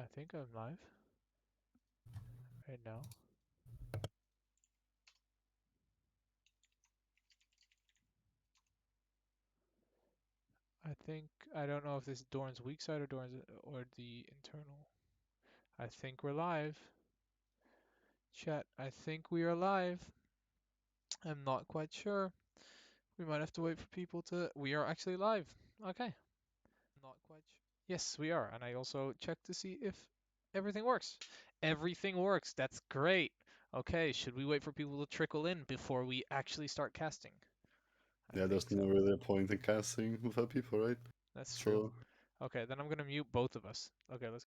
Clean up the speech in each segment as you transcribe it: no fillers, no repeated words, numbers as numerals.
I think I'm live right now. I don't know if this is Doran's weak side or Doran's or the internal. I think we're live. Chat, I think we are live. I'm not quite sure. We might have to wait for people to. We are actually live. Okay. Not quite sure. Yes, we are. And I also checked to see if everything works. Everything works. That's great. Okay, should we wait for people to trickle in before we actually start casting? I Yeah, think there's no so. really a point in casting without people, right? That's true. So, Okay, then I'm gonna mute both of us. Okay, let's.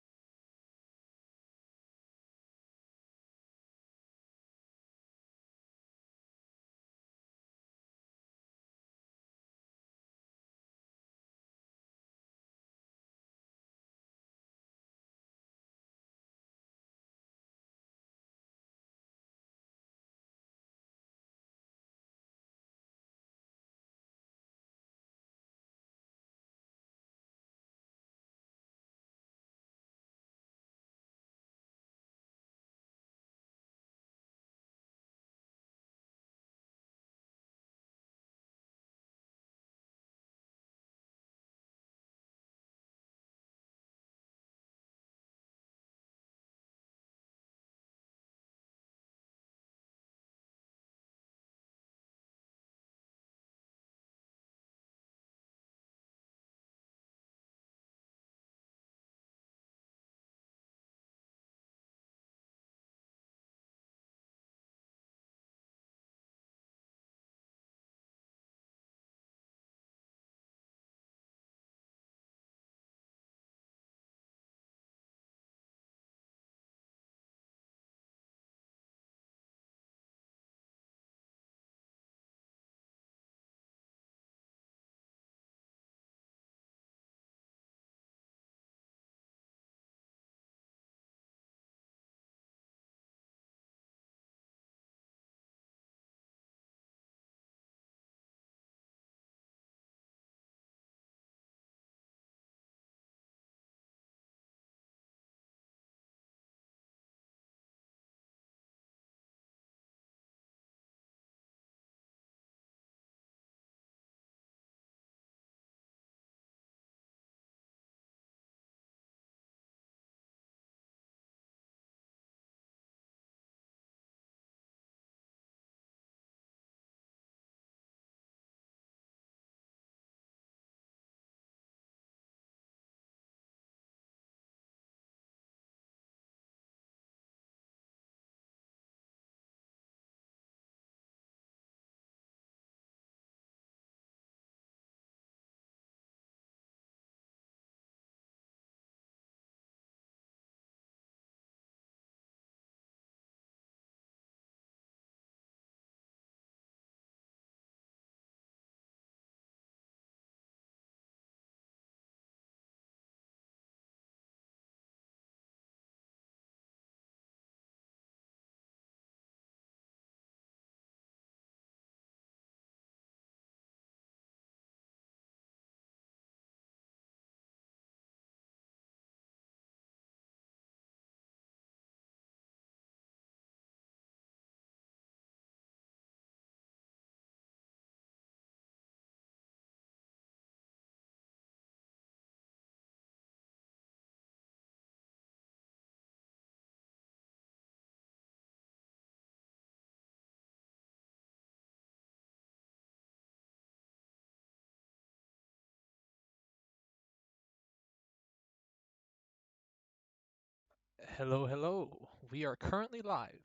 Hello, hello. We are currently live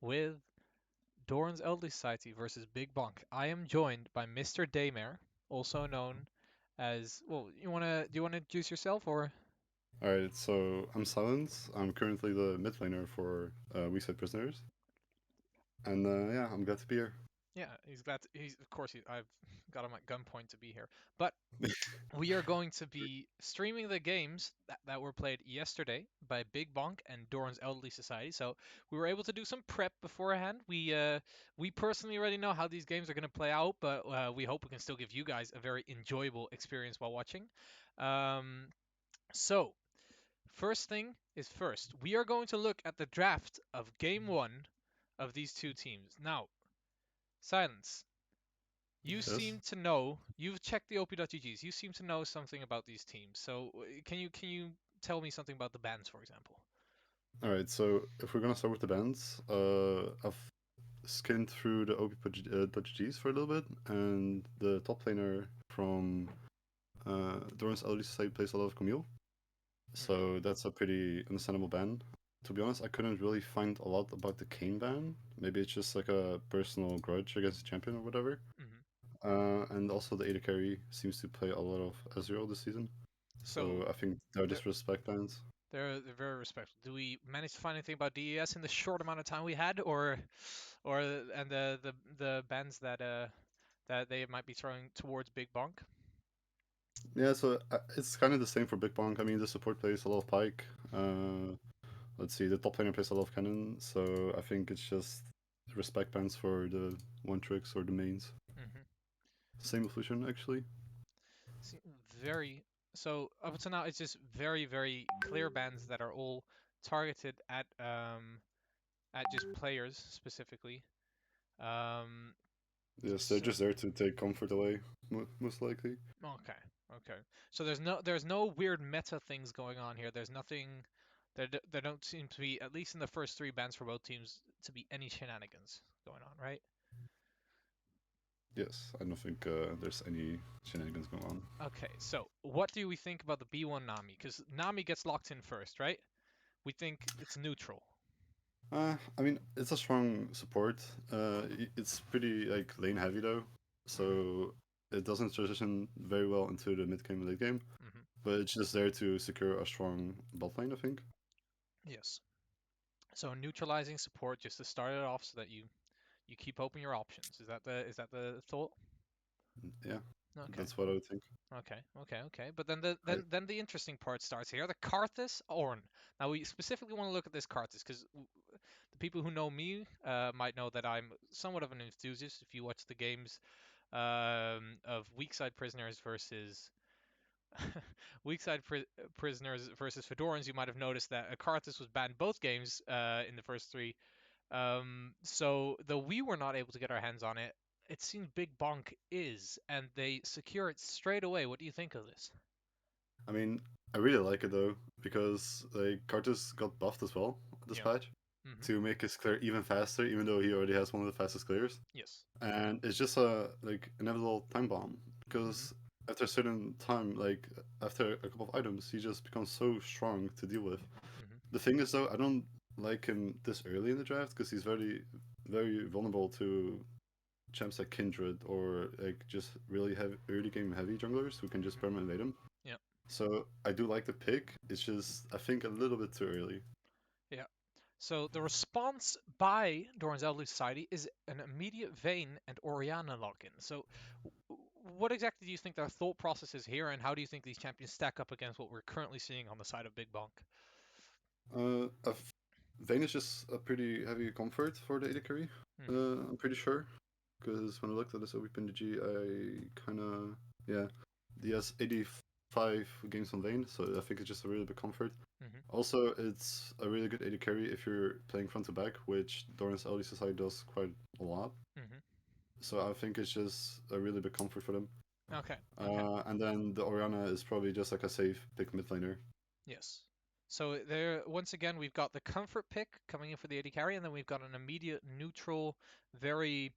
with Doran's Elderly Society versus Big Bonk. I am joined by Mr. Daymare, also known as. Well, do you wanna introduce yourself or? alright, so I'm Silence. I'm currently the mid laner for We Said Prisoners. And yeah, I'm glad to be here. Yeah, he's glad. He's of course. I've got him at gunpoint to be here, but we are going to be streaming the games that were played yesterday by Big Bonk and Doran's Elderly Society. So we were able to do some prep beforehand. We personally already know how these games are going to play out, but we hope we can still give you guys a very enjoyable experience while watching. Um, so first thing is first. We are going to look at the draft of game one of these two teams. Now, Silence. You Yes. seem to know. You've checked the OP.GGs. You seem to know something about these teams. So can you tell me something about the bands, for example? All right. So if we're gonna start with the bands, I've skinned through the OP.GGs for a little bit, and the top laner from Dorans early side plays a lot of Camille, Hmm. so that's a pretty understandable ban. To be honest, I couldn't really find a lot about the Kane ban. Maybe it's just like a personal grudge against the champion or whatever. Hmm. And also the AD carry seems to play a lot of Ezreal this season. So So I think they're they're just respect bans. they're very respectful. Do we manage to find anything about DES in the short amount of time we had, or and the bands that they might be throwing towards Big Bonk? Yeah, so it's kind of the same for Big Bonk. I mean, the support plays a lot of Pike. Let's see, the top laner plays a lot of Cannon. So I think it's just respect bans for the one tricks or the mains. Hmm. Same with Lucian, actually. See, very so up until now, it's just very very clear bans that are all targeted at just players specifically. Um, Yes, they're so just there to take comfort away, most likely. okay, okay. So there's no weird meta things going on here. There's nothing. There don't seem to be, at least in the first three bans for both teams, to be any shenanigans going on, right? Yes, I don't think there's any shenanigans going on. Okay, so what do we think about the B1 Nami? Because Nami gets locked in first, right? We think it's neutral. I mean, it's a strong support. It's pretty like lane heavy though, Hmm. so it doesn't transition very well into the mid game and late game. Hmm. But it's just there to secure a strong bot lane, I think. Yes. So neutralizing support just to start it off so that you keep open your options. Is that the thought? Yeah, Okay. that's what I would think. Okay. But then the I, then the interesting part starts here. The Karthus Ornn. Now we specifically want to look at this Karthus because the people who know me might know that I'm somewhat of an enthusiast. If you watch the games of Weakside Prisoners versus Weakside Prisoners versus Fedorans, you might have noticed that Karthus was banned both games in the first three. So though we were not able to get our hands on it, it seems Big Bonk is, and they secure it straight away. What do you think of this? I mean, I really like it though because like Kartus got buffed as well this Yeah. patch Hmm. to make his clear even faster, even though he already has one of the fastest clears. Yes. And it's just a like inevitable time bomb Hmm. because after a certain time, like after a couple of items, he just becomes so strong to deal with. Hmm. The thing is, though, I don't like him this early in the draft because he's very vulnerable to champs like Kindred or like just really heavy early game heavy junglers who can just Hmm. permanent invade him. Yeah. So I do like the pick. It's just I think a little bit too early. Yeah. So the response by Doran's Elderly Society is an immediate Vayne and Orianna login. So what exactly do you think their thought process is here, and how do you think these champions stack up against what we're currently seeing on the side of Big Bonk? Vayne is just a pretty heavy comfort for the AD carry. Hmm. I'm pretty sure because when I looked at this OPNG, I kind of yeah, he has 85 games on Vayne, so I think it's just a really big comfort. Hmm. Also, it's a really good AD carry if you're playing front to back, which Doran's LD Society does quite a lot. Hmm. So I think it's just a really big comfort for them. Okay. Okay. And then the Orianna is probably just like a safe pick mid laner. Yes. So there, once again, we've got the comfort pick coming in for the AD carry, and then we've got an immediate neutral, very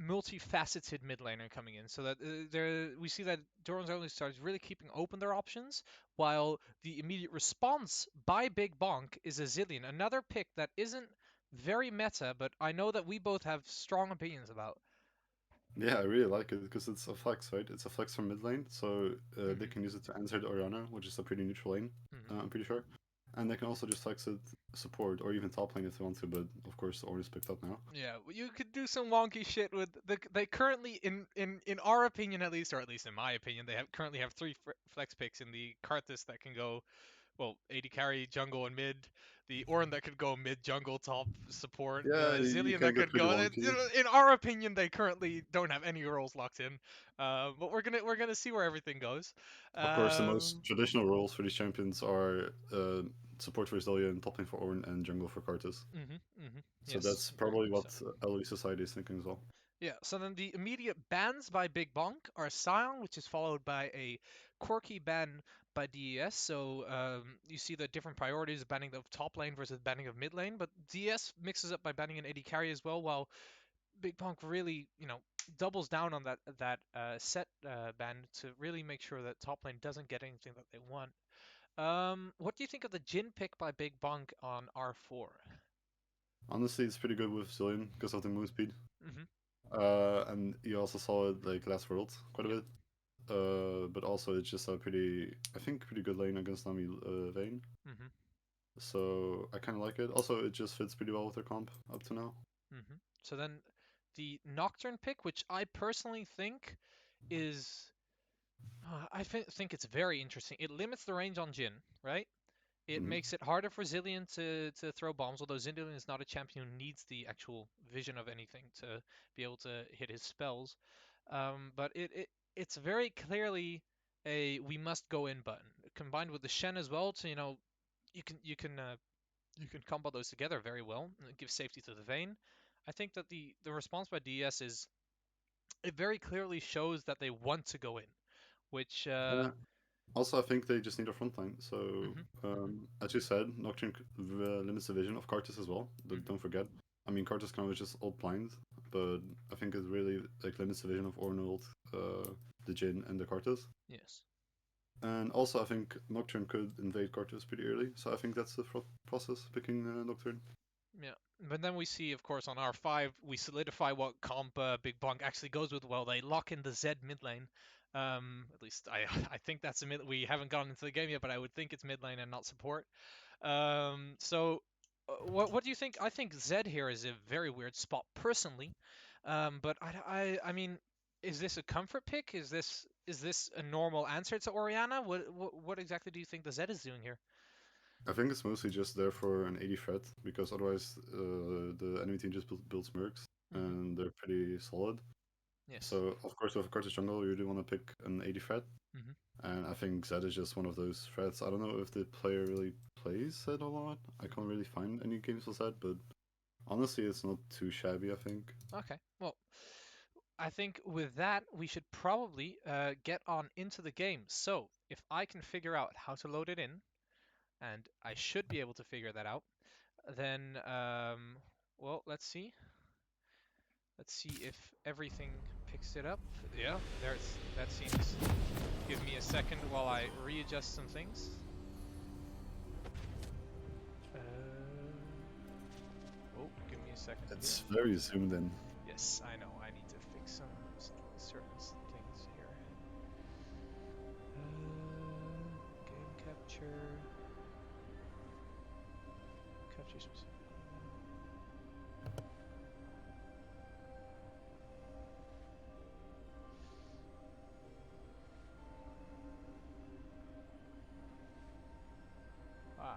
multifaceted mid laner coming in. So that there, we see that Doran's Only Stars really keeping open their options, while the immediate response by Big Bonk is a Zillion, another pick that isn't very meta, but I know that we both have strong opinions about. Yeah, I really like it because it's a flex, right? It's a flex from mid lane, so they Hmm. can use it to answer the Orianna, which is a pretty neutral lane, Hmm. I'm pretty sure. And they can also just flex it support or even top lane if they want to, but of course the Ornn is picked up now. Yeah, you could do some wonky shit with they currently in our opinion at least, or at least in my opinion, they currently have three flex picks in the Karthus that can go well, AD carry, jungle, and mid. the Ornn that could go mid jungle top support, Yeah, the you Zilean can that get could pretty go. wonky. In our opinion, they currently don't have any roles locked in, but we're gonna see where everything goes. Of course, the most Um, traditional roles for these champions are support for Zillion, top lane for Ornn, and jungle for Karthus. So yes, that's very probably much so. what LoE Society is thinking as well. Yeah, so then the immediate bans by Big Bonk are Scion, which is followed by a quirky ban by DES. So you see the different priorities, banning of top lane versus banning of mid lane, but DES mixes up by banning an AD carry as well, while Big Bonk really, doubles down on that set ban to really make sure that top lane doesn't get anything that they want. What do you think of the Jin pick by Big Bonk on R4? Honestly, it's pretty good with Zillion because of the move speed. Mm-hmm. And you also saw it like last world quite a Yeah. bit. But also it's just a pretty, I think, pretty good lane against Nami Vayne. Mm-hmm. So I kind of like it. Also, it just fits pretty well with their comp up to now. So then the Nocturne pick, which I personally think is, think it's very interesting. It limits the range on Jin, right? It Hmm. makes it harder for Zilean to throw bombs, although Zilean is not a champion who needs the actual vision of anything to be able to hit his spells. But it's very clearly a we must go in button, combined with the Shen as well. To you can combo those together very well and it gives safety to the Vayne. I think that the response by DS is it very clearly shows that they want to go in, which Yeah. Also, I think they just need a front line. So, mhm, mhm, as you said, Nocturne limits the vision of Karthus as well. mhm, Don't forget. I mean, Karthus can always just ult blind, but I think it really like limits the vision of Ornald, the Jin, and the Karthus. yes. And also, I think Nocturne could invade Karthus pretty early. So I think that's the process picking Nocturne. Yeah. But then we see, of course, on R5, we solidify what comp Big Bonk actually goes with. Well, they lock in the Z mid lane. At least I I think that's a mid. We haven't gone into the game yet, but I would think it's mid lane and not support. What do you think? I think Z here is a very weird spot personally. But I mean, is this a comfort pick? Is this a normal answer to Oriana? What exactly do you think the Z is doing here? I think it's mostly just there for an 80 threat because otherwise the enemy team just builds mercs Hmm. and they're pretty solid. Yes. So of course with a Karthus jungle you really want to pick an 80 threat. Hmm. And I think Zed is just one of those threats. I don't know if the player really plays Zed a lot. I can't really find any games with Zed, but honestly, it's not too shabby, I think. Okay. Well, I think with that, we should probably get on into the game. So, if I can figure out how to load it in, and I should be able to figure that out, then, well, let's see. Let's see if everything picks it up. Yeah, that seems. Give me a second while I readjust some things. Uh, oh, give me a second here. It's very zoomed in. Yes, I know. I need to fix some certain things here. Game capture. Capture specific. Ah,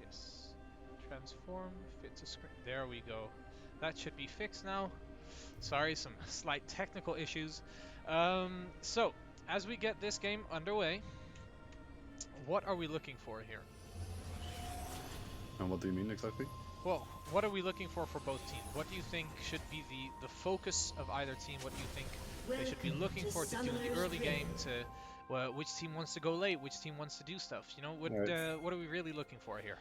yes. Transform, fit to screen. There we go. That should be fixed now. Sorry, some slight technical issues. So, as we get this game underway, what are we looking for here? And what do you mean exactly? Well, what are we looking for both teams? What do you think should be the focus of either team? What do you think they should be Welcome looking to for to do in the Summoner's early game? Rift. To which team wants to go late? Which team wants to do stuff? Alright. What are we really looking for here?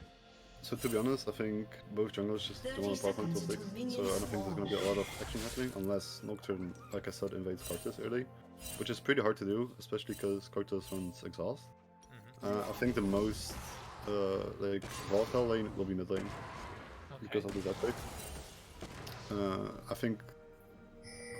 So to be honest, I think both junglers just don't 30 want to park on seconds top until 6. So I minions don't think there's going to be a lot of action happening unless Nocturne, like I said, invades Karthus early. Which is pretty hard to do, especially because Karthus runs Exhaust. Hmm. I think the most like volatile lane will be mid lane Okay. because of the Zed pick. I think.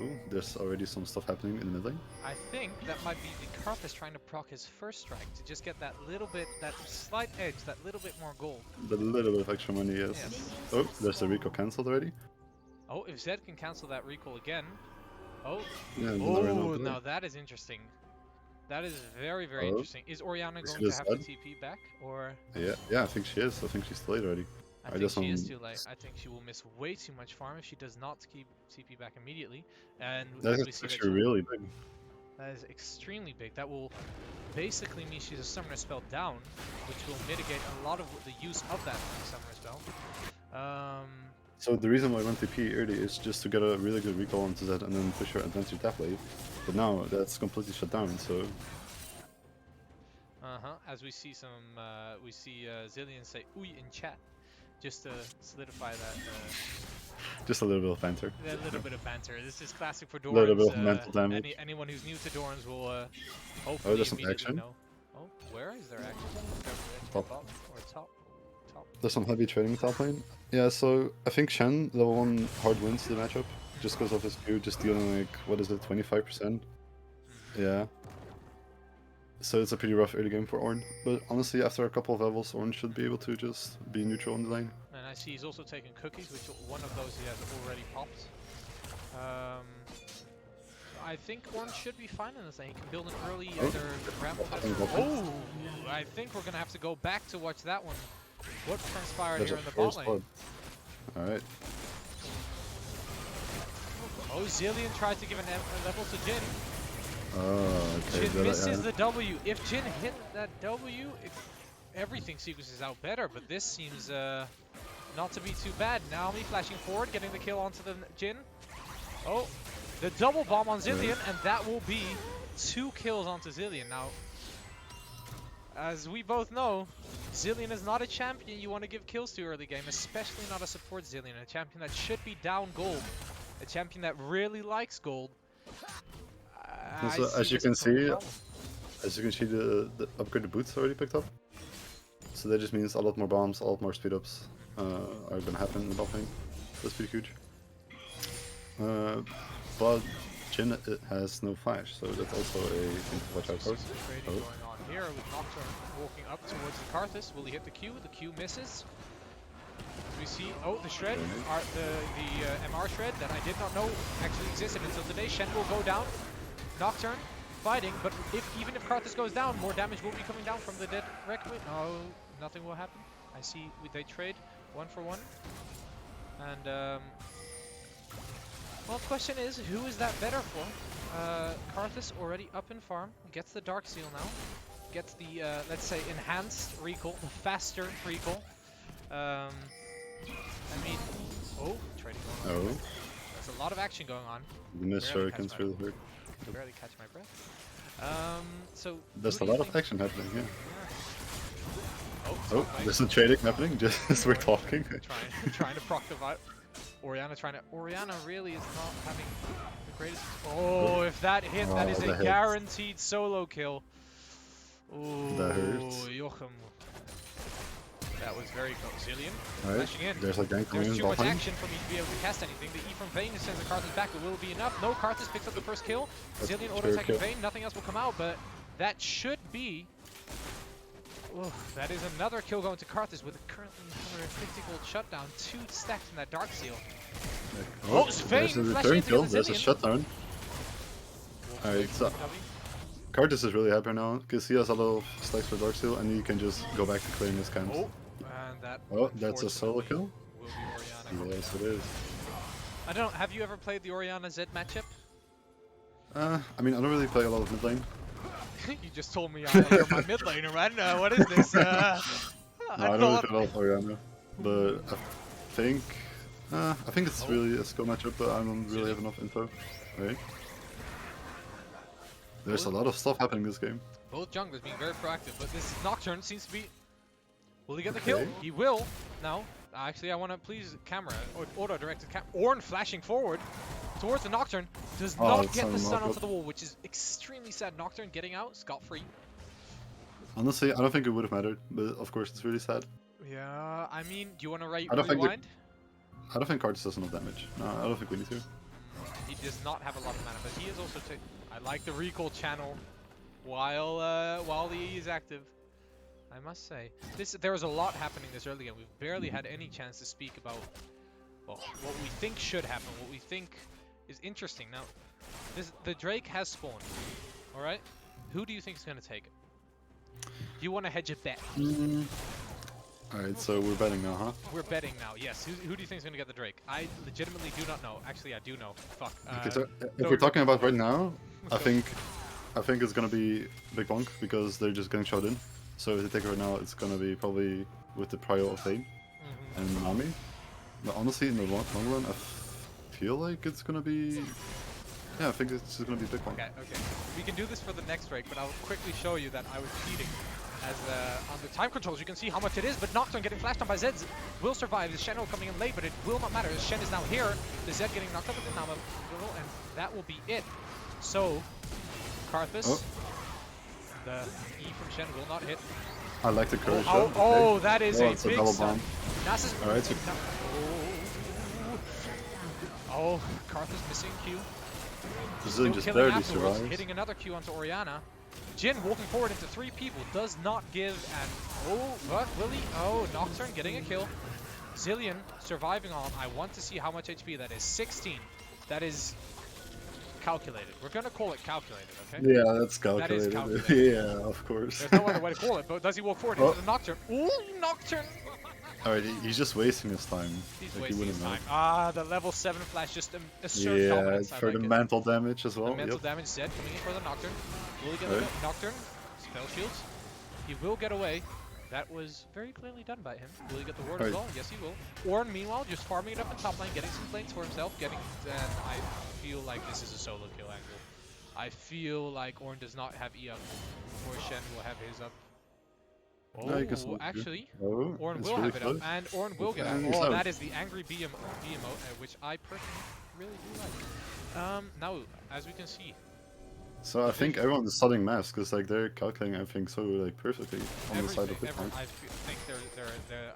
Oh, there's already some stuff happening in the mid lane. I think that might be the Karthus trying to proc his first strike to just get that little bit, that slight edge, that little bit more gold. The little bit of extra money, yes. Yes. Oh, there's the Rico cancelled already. Oh, if Zed can cancel that recall again. Oh, Yeah, and then I ran out oh, the way. now that is interesting. That is very, very Oh, interesting. Is Oriana is going he to have to Zed? TP back, or? Yeah, I think she is. I think she's delayed already. I I think just she is don't. too late. I think she will miss way too much farm if she does not keep TP back immediately. And That as is we see that actually really big. that is extremely big. That will basically mean she's a summoner spell down, which will mitigate a lot of the use of that summoner spell. So the reason why I went TP early is just to get a really good recall onto that and then push her advanced tap wave. But now that's completely shut down, so... As we see Zillion say "Uy" in chat, just to solidify that. Just a little bit of banter. A little bit of banter. This is classic for A little Dorans. bit of mental damage. Anyone who's new to Dorans will Oh, hopefully there's some immediately action. know. Oh, where is there action? Top. Bottom or top? Top. There's some heavy trading top lane. Yeah, so I think Shen, level 1, hard wins the matchup. Just because of his Q, just dealing like, what is it, 25%? Yeah. So it's a pretty rough early game for Ornn. But honestly, after a couple of levels, Ornn should be able to just be neutral in the lane. And I see he's also taking cookies, which one of those he has already popped. I think one should be fine in this lane. He can build an early either ramp. Oh, I think we're gonna have to go back to watch that one. What transpired here in the bot lane? Alright. Oh, Zillion tried to give a level to Jin. Oh, okay. Jin misses the W. If Jin hit that W, everything sequences out better, but this seems not to be too bad. Naomi flashing forward, getting the kill onto the Jin. Oh, the double bomb on Zillion, and that will be 2 kills onto Zillion. Now, as we both know, Zillion is not a champion you want to give kills to early game, especially not a support Zillion, a champion that should be down gold, a champion that really likes gold. So as you can see, the upgraded boots already picked up. So that just means a lot more bombs, a lot more speed ups are gonna happen in the bot lane. That's pretty huge. But Jhin has no flash, so that's also a thing to watch out for. Trading going on here with Nocturne walking up towards the Karthus. Will he hit the Q? The Q misses. We see, oh, the shred, the MR shred that I did not know actually existed until today. Shen will go down. Nocturne fighting, but even if Karthus goes down, more damage will be coming down from the dead Requiem. No, nothing will happen. I see they trade 1 for 1. And, well, the question is, who is that better for? Karthus already up in farm, gets the Dark Seal now, gets the, let's say, enhanced recall, the faster recall. I mean, oh, trading going on. Oh. There's a lot of action going on. The missed shurikens really hurt. Barely catch my breath. So there's a lot of action happening, yeah. Oh, there's some trading happening just as we're talking. trying to proc the vibe. Orianna really is not having the greatest. Oh, if that hit, that is a guaranteed solo kill. Ooh, that hurts. Jochem. That was very close. Zillion flashing in. There's a gank coming in. There's too much action for me to be able to cast anything. The E from Vayne sends the Karthus back, but will it be enough? No, Karthus picks up the first kill. Zillion auto-attacking Vayne, nothing else will come out, but that should be... Oh, that is another kill going to Karthus with a currently 150 gold shutdown. 2 stacks in that Dark Seal. Oh, Vayne there's a return kill, there's a shutdown. Alright, so... Karthus is really happy now, because he has a lot of stacks for Dark Seal, and he can just go back to clearing his camps. Oh, that's a solo kill? Will be Orianna. Yes, it is. I don't know, have you ever played the Orianna Z matchup? I mean, I don't really play a lot of mid lane. You just told me you're my mid laner, man. What is this? No, I don't really play a lot of Orianna. But I think it's really a skill matchup, but I don't really have enough info. Right? There's a lot of stuff happening this game. Both junglers being very proactive, but this Nocturne seems to be... Will he get the kill? He will. Now, actually, I want to please camera, or auto-directed camera. Ornn flashing forward towards the Nocturne. Does not get the stun onto the wall, which is extremely sad. Nocturne getting out, scot-free. Honestly, I don't think it would have mattered, but of course it's really sad. Yeah, I mean, do you want to rewind? I don't think Karthus does enough damage. No, I don't think we need to. He does not have a lot of mana, but he is also I like the recall channel while the E is active. I must say, there was a lot happening this early game. We've barely had any chance to speak about what we think should happen, what we think is interesting. Now, the Drake has spawned. All right, who do you think is going to take it? Do you want to hedge a bet? Alright, so we're betting now, huh? We're betting now, yes. Who do you think is going to get the Drake? I legitimately do not know. Actually, I do know. Fuck. Okay, so if Throw we're your talking about crystal right ball. now, Let's I go. think I think it's gonna be Big Bonk because they're just getting shot in. So if they take it right now, it's gonna be probably with the prio of Vayne Mm-hmm. and Nami. But honestly, in the long run, I feel like it's gonna be. Yeah, I think it's just gonna be Big Bonk. Okay, okay. We can do this for the next Drake, but I'll quickly show you that I was cheating. As on the time controls, you can see how much it is, but Nocturne getting flashed on by Zeds will survive. The Shen coming in late, but it will not matter. The Shen is now here. The Zed getting knocked up with the Nama, and that will be it. So, Karthus, Oh, the E from Shen will not hit. I like the courage. Oh, Okay. oh, that is Oh, a it's a big double stun. bomb. Nasus. Alright, so Oh, Karthus missing Q. Brazilian Still just killing barely afterwards, survives. hitting another Q onto Orianna. Jin walking forward into 3 people, does not give an... Oh, what? Will he? Oh, Nocturne getting a kill. Zillion surviving on. I want to see how much HP that is. 16. That is calculated. We're going to call it calculated, okay? Yeah, that's That is calculated. calculated. Yeah, of course. There's no other way to call it, but does he walk forward Oh, into the Nocturne? Ooh, Nocturne! alright, he's just wasting his time. He's Like, he wasting his wouldn't know. time. Ah, the level 7 flash just assert Yeah, dominance. I for like the it. mental damage as The well. mental Yep. damage Zed coming in for the Nocturne. Will he get Right. the Nocturne? Spell shields. He will get away. That was very clearly done by him. Will he get the ward as Right. well? Yes, he will. Ornn, meanwhile, just farming it up in top lane, getting some plates for himself, and I feel like this is a solo kill angle. I feel like Ornn does not have E up, or Shen will have his up. No, you can Oh, still actually, Oh, Ornn it's will really have it up, close. and Ornn will get out. And he's Oh, out. that is the angry B emote, which I personally really do like. Now, as we can see, So I think Division. everyone is studying maths because like they're calculating everything so like perfectly on the side of Bitcoin. I think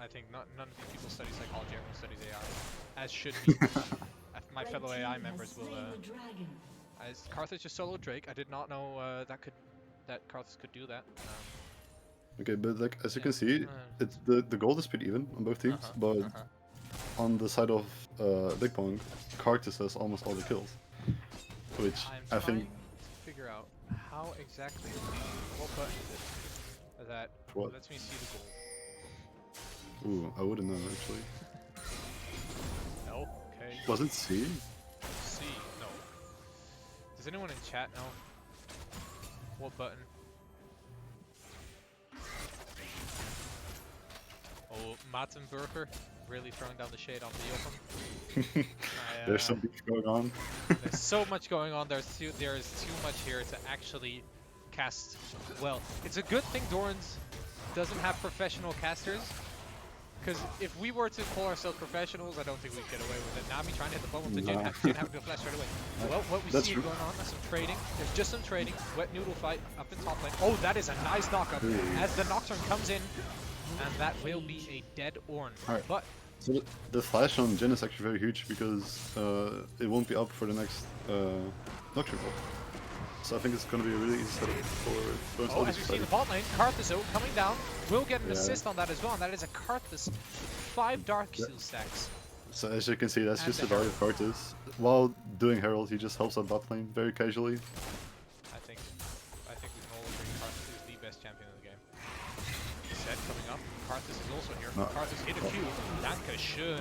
I think none of these people study psychology. Everyone studies AI, as should be. My fellow AI members will. As Karthus just solo Drake, I did not know that Karthus could do that. Okay, but like as you Yeah. can see, it's the gold is pretty even on both teams, Uh-huh. but Uh-huh. on the side of Big Pong, Cartus has almost all the kills, which I'm I trying think. to figure out how exactly what button is it that What? lets me see the gold. Ooh, I wouldn't know actually. No. Okay. Was it C? C. No. Does anyone in chat know what button? Oh, Mattenberger really throwing down the shade on Leopold. There's some beef going on. There's so much going on. There is too much here to actually cast well. It's a good thing Dorans doesn't have professional casters. Because if we were to call ourselves professionals, I don't think we'd get away with it. Nami trying to hit the bubble to Jin, Nah. Jin having to flash right away. Well, what we That's see true. going on is some trading. There's just some trading. Wet noodle fight up in top lane. Oh, that is a nice knockup Ooh. as the Nocturne comes in. And that will be a dead Ornn. Alright. But So the flash on Jin is actually very huge because it won't be up for the next Nocturne Ball. So I think it's going to be a really easy setup for oh, as we see in the bot lane, Karthus coming down. Will get an Yeah. assist on that as well. And that is a Karthus 5 Dark Yeah. Seal stacks. So as you can see, that's And just the the value of Cartus. While doing Herald, he just helps out bot lane very casually. I think we can all agree Karthus is the best champion in the game. Set coming up. Karthus is also here. No. Karthus hit a Q. Dankeschön.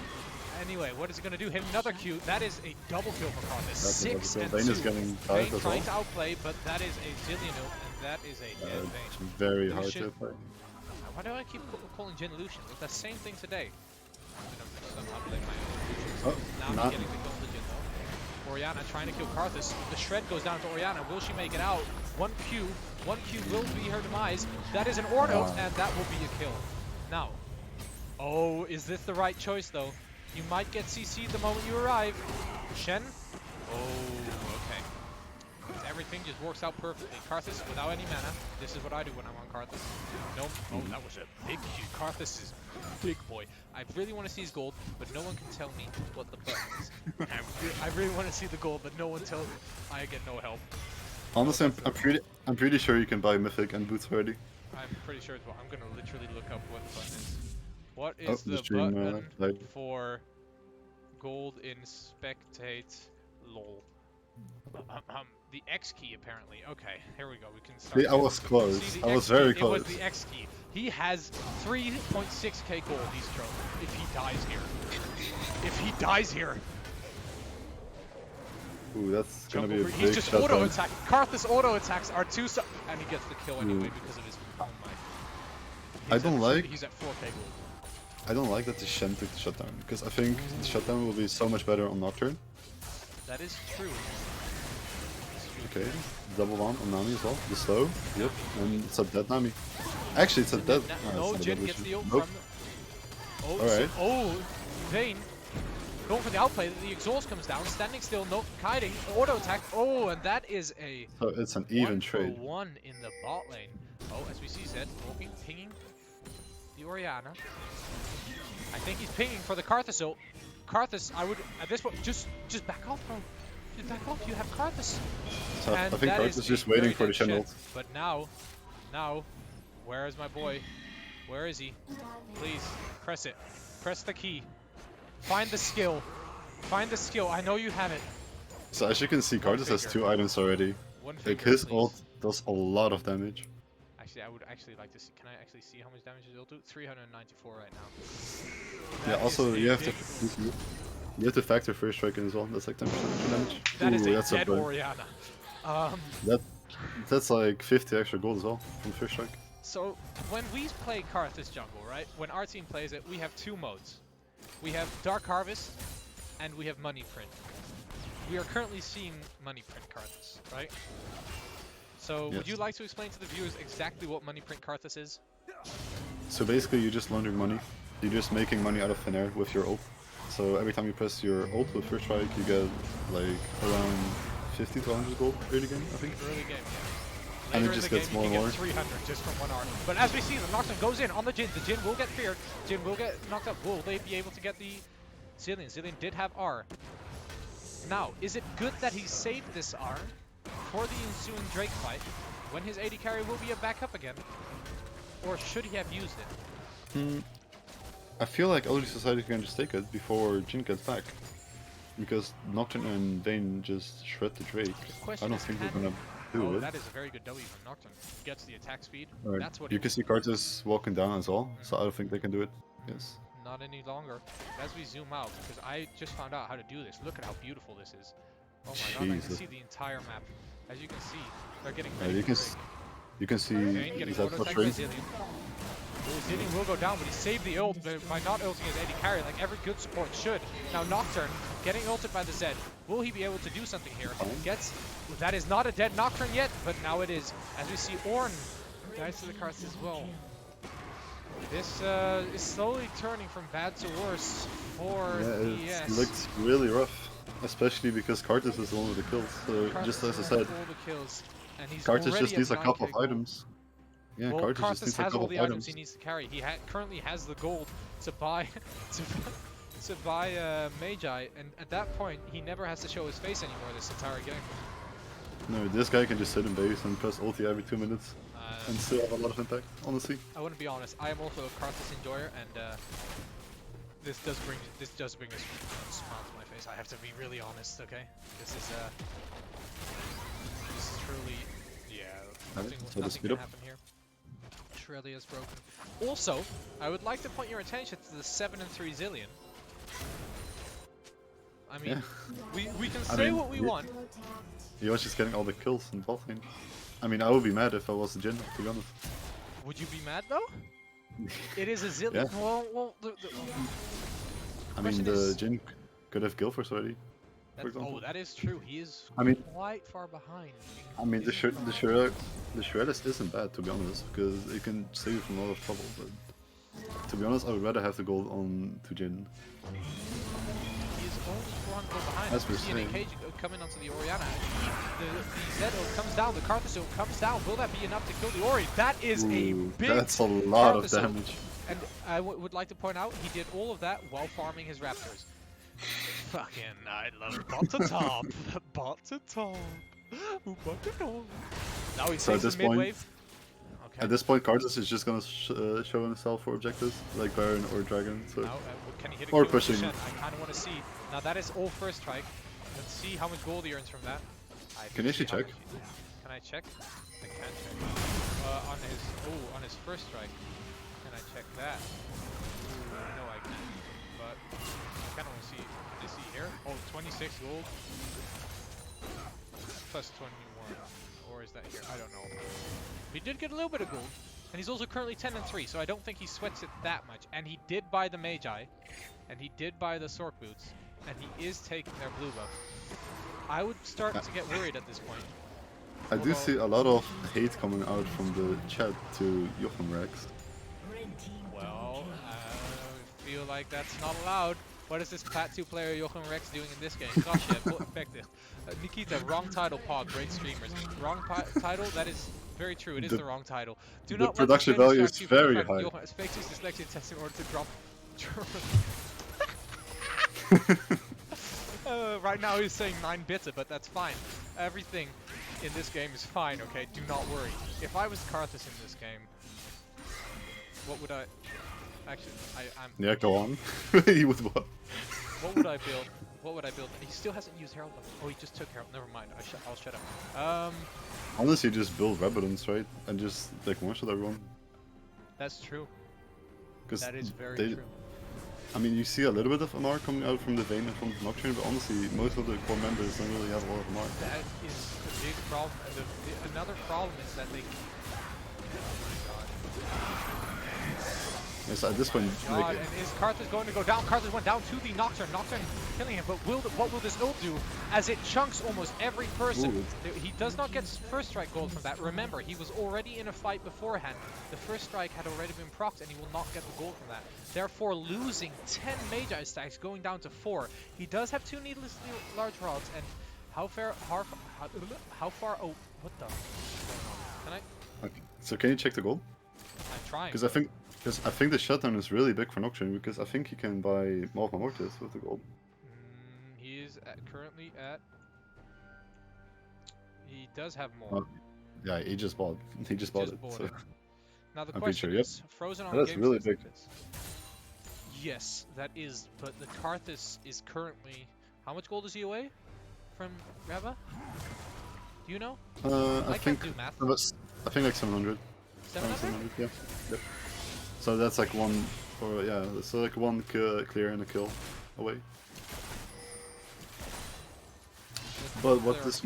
Anyway, what is he going to do? Hit another Q. That is a double kill for Karthus. That's a double 6 kill. and Vayne 2. is getting Vayne dive as trying to well. outplay, but that is a Zillion ult, and that is a dead Vayne. It's very hard Lucian. to play. Why do I keep calling Jin Lucian? It was the same thing today. I'm somehow playing my own Lucians. Oh, Now I'm not. getting the kill to Jin though. Orianna trying to kill Karthus. The shred goes down to Orianna. Will she make it out? One Q will be her demise. That is an Ornn ult, and that will be a kill. Now, oh, is this the right choice though? You might get CC'd the moment you arrive. Shen? Oh, okay. Everything just works out perfectly. Karthus without any mana. This is what I do when I'm on Karthus. No, oh, that was a big Q. Karthus is big boy. I really want to see his gold, but no one can tell me what the button is. I really want to see the gold, but no one tells me. I get no help. Honestly, I'm pretty sure you can buy Mythic and boots already. I'm pretty sure it's well. I'm gonna literally look up what the button is. What Oh, is the the stream, button died. for gold in spectate lol? The X key, apparently. Okay, here we go. We can start. See, I was We close. see the I was X key. very It close. was the X key. He has 3.6k gold. He's thrown. If he dies here. If he dies here. Ooh, that's gonna be a big He's just shutdown. auto attack. Karthus auto attacks are too and he gets the kill anyway because of his. Oh my. I don't like. He's at 4k gold. I don't like that the Shen took the shutdown because I think the shutdown will be so much better on Nocturne. That is true. Okay, double one on Nami as well. The slow, yep, and it's a dead Nami. Actually, it's a dead. No, it's not a Jin dead gets Lucian. the ult Nope. from. Oh, Alright. oh, Vayne going for the outplay. The exhaust comes down, standing still, no kiting, auto attack. Oh, and that is a So it's an even trade. 1-for-1 in the bot lane. Oh, as we see Zed walking, pinging the Orianna. I think he's pinging for the Karthus ult. Karthus, I would at this point just back off, bro. Just back off. You have Karthus. So I And think that Karthus is a just waiting very for the dead Shen Shen. ult. But now, where is my boy? Where is he? Please, press it. Press the key. Find the skill. Find the skill. I know you have it. So as you can see, One Karthus has finger. 2 items already. One Like finger, his please. ult does a lot of damage. Actually, I would actually like to see. Can I actually see how much damage his ult do? 394 right now. Yeah. That Also, is a you have big- to you have to factor first strike in as well. That's like 10% extra damage. That is Ooh, a that's dead burn. Orianna. That's like 50 extra gold as well from first strike. So when we play Karthus jungle, right? When our team plays it, we have 2 modes. We have Dark Harvest, and we have Money Print. We are currently seeing Money Print Karthus, right? So would Yes. you like to explain to the viewers exactly what Money Print Karthus is? So basically, you're just laundering money. You're just making money out of thin air with your ult. So every time you press your ult with first strike, you get like around 50 to 100 gold early game, I think. Early game, yeah. And it Later in just the gets game, more you and can more. get 300 just from 1 arc. But as we see, the Nocturne goes in on the Jin. The Jin will get feared. Jin will get knocked up. Will they be able to get the Zillion? Zillion did have R. Now, is it good that he saved this R for the ensuing Drake fight when his AD carry will be a backup again? Or should he have used it? I feel like LG Society can just take it before Jin gets back. Because Nocturne and Vayne just shred the Drake. I Question don't is, think they're can- gonna do Oh, it. that is a very good W from Nocturne. Gets the attack speed. Right. That's what You he can see Karthus walking down as well, so I don't think they can do it. Yes. Not any longer. As we zoom out, because I just found out how to do this. Look at how beautiful this is. Oh my god, I can Jesus. see the entire map. As you can see, they're getting Yeah, ready you for can Drake. you can see Vayne getting is that auto attacked by portrayed? Zillion. Oh, Zillion will go down, but he saved the ult by not ulting his AD carry like every good support should. Now Nocturne getting ulted by the Zed. Will he be able to do something here? Gets that is not a dead Nocturne yet, but now it is. As we see Ornn dies to the cards as well. This is slowly turning from bad to worse for Yeah, it DS. looks really rough. Especially because Karthus is the one with the kills. So Karthus just as I has said, all the kills, and he's Karthus already just at needs a couple 9k of gold. items. Yeah, Well, Karthus just Karthus needs a has couple all of the items items. he needs to carry. He currently has the gold to buy to buy Magi, and at that point, he never has to show his face anymore this entire game. No, this guy can just sit in base and press ulti every 2 minutes and still have a lot of impact, honestly. I wouldn't be honest. I am also a Karthus enjoyer, and this does bring a smile to my face. I have to be really honest, okay? This is truly, yeah. Alright, so the Nothing speed can up. happen here. Shrelia is broken. Also, I would like to point your attention to the 7 and 3 Zillion. I mean, Yeah. we can I say mean, what we yeah. want. He was just getting all the kills in bot lane. I mean, I would be mad if I was a Jin, to be honest. Would you be mad though? It is a Zillion. Yeah. Well, I mean, question the is- Jin could have Guild Force already. that, example. oh, that is true. He is I mean- quite far behind. I mean, the Isn't Shredder isn't bad, to be honest, because it can save you from a lot of trouble, but to be honest, I would rather have the gold on to Jin. He is only 400 gold behind. As We we're see an saying. engage coming onto the Orianna. The Zed ult comes down, the Karthus ult comes down. Will that be enough to kill the Ori? That is a Ooh, big that's a lot of Karthus ult. damage. And I would like to point out, he did all of that while farming his Raptors. Fucking, I love bot to top. Bot to top. Bot to top. Now he So at takes the this point- mid-wave. Okay. At this point, Karthus is just gonna show himself for objectives, like Baron or Dragon, so... Now, can he hit a Or Q with pushing. Shen? I kind of want to see. Now that is all first strike. Let's see how much gold he earns from that. I Can do you see actually how check? much he did. Can I check? I can check. On his first strike. Can I check that? Ooh, no, I can't. But I kind of want to see. Can I see here? Oh, 26 gold plus 21, or is that here? I don't know. He did get a little bit of gold, and he's also currently 10 and 3, so I don't think he sweats it that much. And he did buy the Magi, and he did buy the Sork boots, and he is taking their blue buff. I would start to get worried at this point. I do Although, see a lot of hate coming out from the chat to Jochen Rex. well, I feel like that's not allowed. What is this Plat 2 player Jochen Rex doing in this game? Gosh, yeah, effective. Nikita, wrong title, Pog, great streamers. Wrong title, that is very true, it is The, the wrong title. Do the not let this production game value distract is you from the very fact that high. Jochen has faked his dyslexia test in order to drop right now he's saying 9 bits, but that's fine. Everything in this game is fine, okay? Do not worry. If I was Karthus in this game, what would I... Actually, I'm... Yeah, go on. He would what? What would I build? What would I build? He still hasn't used Herald. Oh, he just took Herald. Never mind. I'll shut up. Honestly, just build Rabadons, right? And just like one-shot everyone. That's true. Because That is very true. I mean, you see a little bit of MR coming out from the Vayne and from the Nocturne, but honestly, most of the core members don't really have a lot of MR. That is a big problem. And another problem is that they... Yes, at this point, God, like, and is Karthus going to go down? Karthus went down to the Nocturne. Nocturne killing him, but what will this ult do as it chunks almost every person? Ooh. He does not get first strike gold from that. Remember, he was already in a fight beforehand. The first strike had already been procced, and he will not get the gold from that. Therefore, losing 10 Magi stacks, going down to 4. He does have 2 needlessly large rods, and how far? Oh, what the? Can I? okay. So can you check the gold? I'm trying. Because I think the shutdown is really big for Nocturne, because I think he can buy Malva Mortis with the gold. He is currently at... He does have more. Yeah, he just bought. He just bought it. So. Now the I'm pretty question sure, is, Frozen on That's game really says like big. this. Yes, that is, but the Karthus is currently... How much gold is he away from Reva? Do you know? I think can't do math. I think like 700. 700? Yeah. Yep. So that's like one, or yeah, so like one clear and a kill away. But what this,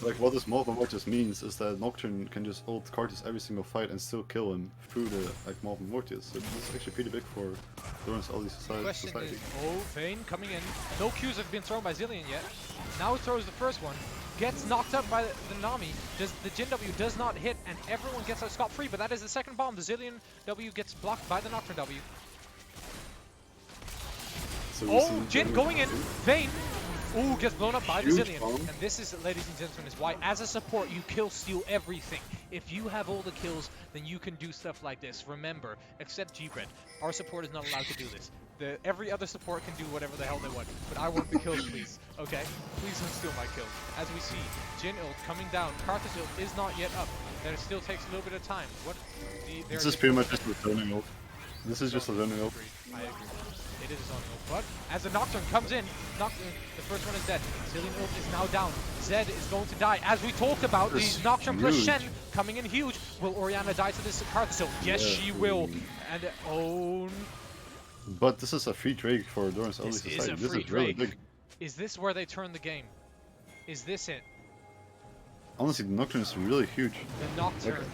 like what this Malva Mortis means is that Nocturne can just ult Karthus every single fight and still kill him through the like Malva Mortis. So it's actually pretty big for Dorans all these Question society. is, oh, Vayne coming in. No Qs have been thrown by Zilean yet. Now he throws the first one. Gets knocked up by the Nami. The Jin W does not hit, and everyone gets out scot-free, but that is the second bomb. The Zilean W gets blocked by the Nocturne W. So Oh, Jin going in. Vayne. Ooh, gets blown up by the Huge Zilean. bomb. And this is, ladies and gentlemen, is why, as a support, you kill steal everything. If you have all the kills, then you can do stuff like this. Remember, except G-Bread, our support is not allowed to do this. Every other support can do whatever the hell they want, but I want the kills, please. Okay? Please don't steal my kills. As we see, Jin ult coming down. Karthus ult is not yet up. Then it still takes a little bit of time. This is pretty much just a zoning ult. This is just a zoning ult. I agree. It is a zoning ult, but as the Nocturne comes in, the first one is dead. Zilean ult is now down. Zed is going to die. As we talked about, the Nocturne plus Shen coming in huge. Will Orianna die to this Karthus ult? Yes, she will. And oh. But this is a free Drake for Dorans Early This Society. is a This free is really Drake. big. Is this where they turn the game? Is this it? Honestly, the Nocturne is really huge. The Nocturne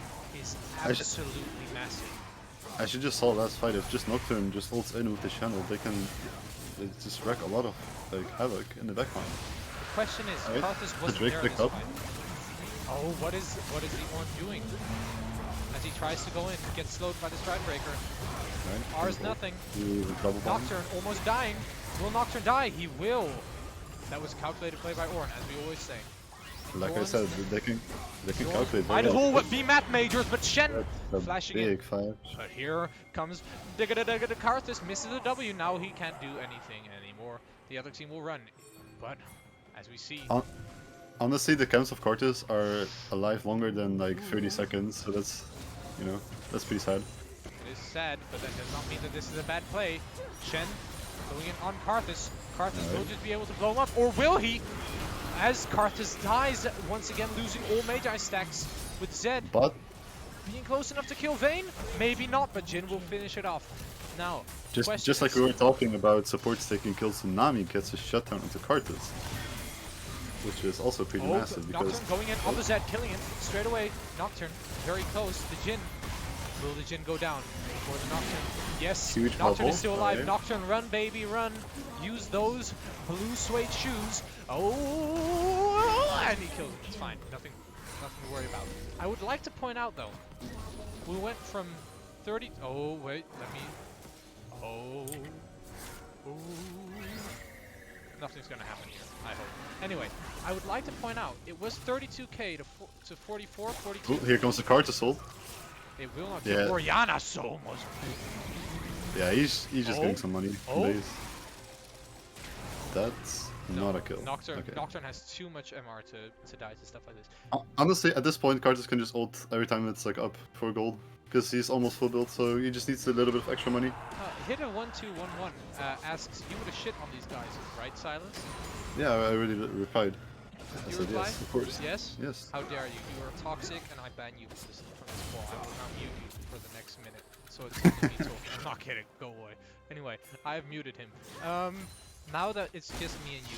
is absolutely massive. As you just saw last fight, if just Nocturne just holds in with the channel, they just wreck a lot of like havoc in the backline. The question is, Right. Karthus wasn't Drake there picked this up. fight. Oh, what is the Ornn doing? As he tries to go in, gets slowed by the Stridebreaker. Right? R's nothing. Double bomb. Nocturne almost dying. Will Nocturne die? He will. That was calculated play by Ornn, as we always say. Like I said, they can calculate. Might very as well. well be math majors, but Shen That's a flashing big in. fight. But here comes Digga Karthus, misses a W. Now he can't do anything anymore. The other team will run. But as we see, Honestly, the counts of Karthus are alive longer than like 30 seconds, so that's, you know, that's pretty sad. it is sad, but that does not mean that this is a bad play. Shen going in on Karthus. Karthus will just be able to blow him up, or will he? as Karthus dies, once again losing all Magi stacks with Zed But being close enough to kill Vayne. Maybe not, but Jin will finish it off. Now, just like we were talking about supports taking kills, Tsunami gets a shutdown onto Karthus, which is also pretty massive. Because Nocturne going in on the Zed, killing it straight away. Nocturne very close. The Jin. Will the Jin go down for the Nocturne? Yes, huge Nocturne bubble. is still alive. Okay. Nocturne, run, baby, run. Use those blue suede shoes. Oh, and he kills him. It's fine. Nothing to worry about. I would like to point out though, we went from 30. Oh wait, let me. Oh. Nothing's gonna happen here, I hope. Anyway, I would like to point out, it was 32k to 44, 42. Ooh, here comes the Karthus ult. It will not Yeah. kill Oriana so almost. Yeah, he's just getting some money from Oh. base. That's not a kill. Nocturne, Okay. Nocturne has too much MR to die to stuff like this. Honestly, at this point, Karthus can just ult every time it's like up for gold, because he's almost full build, so he just needs a little bit of extra money. Hit a 1-2-1-1 asks, you would have shit on these guys, right, Silence? Yeah, I already replied. I You said reply? yes, of course. Yes? Yes. How dare you? You are toxic and I ban you from this call. I will not mute you for the next minute. So it's only me talking. I'm not kidding. Go away. Anyway, I have muted him. Now that it's just me and you,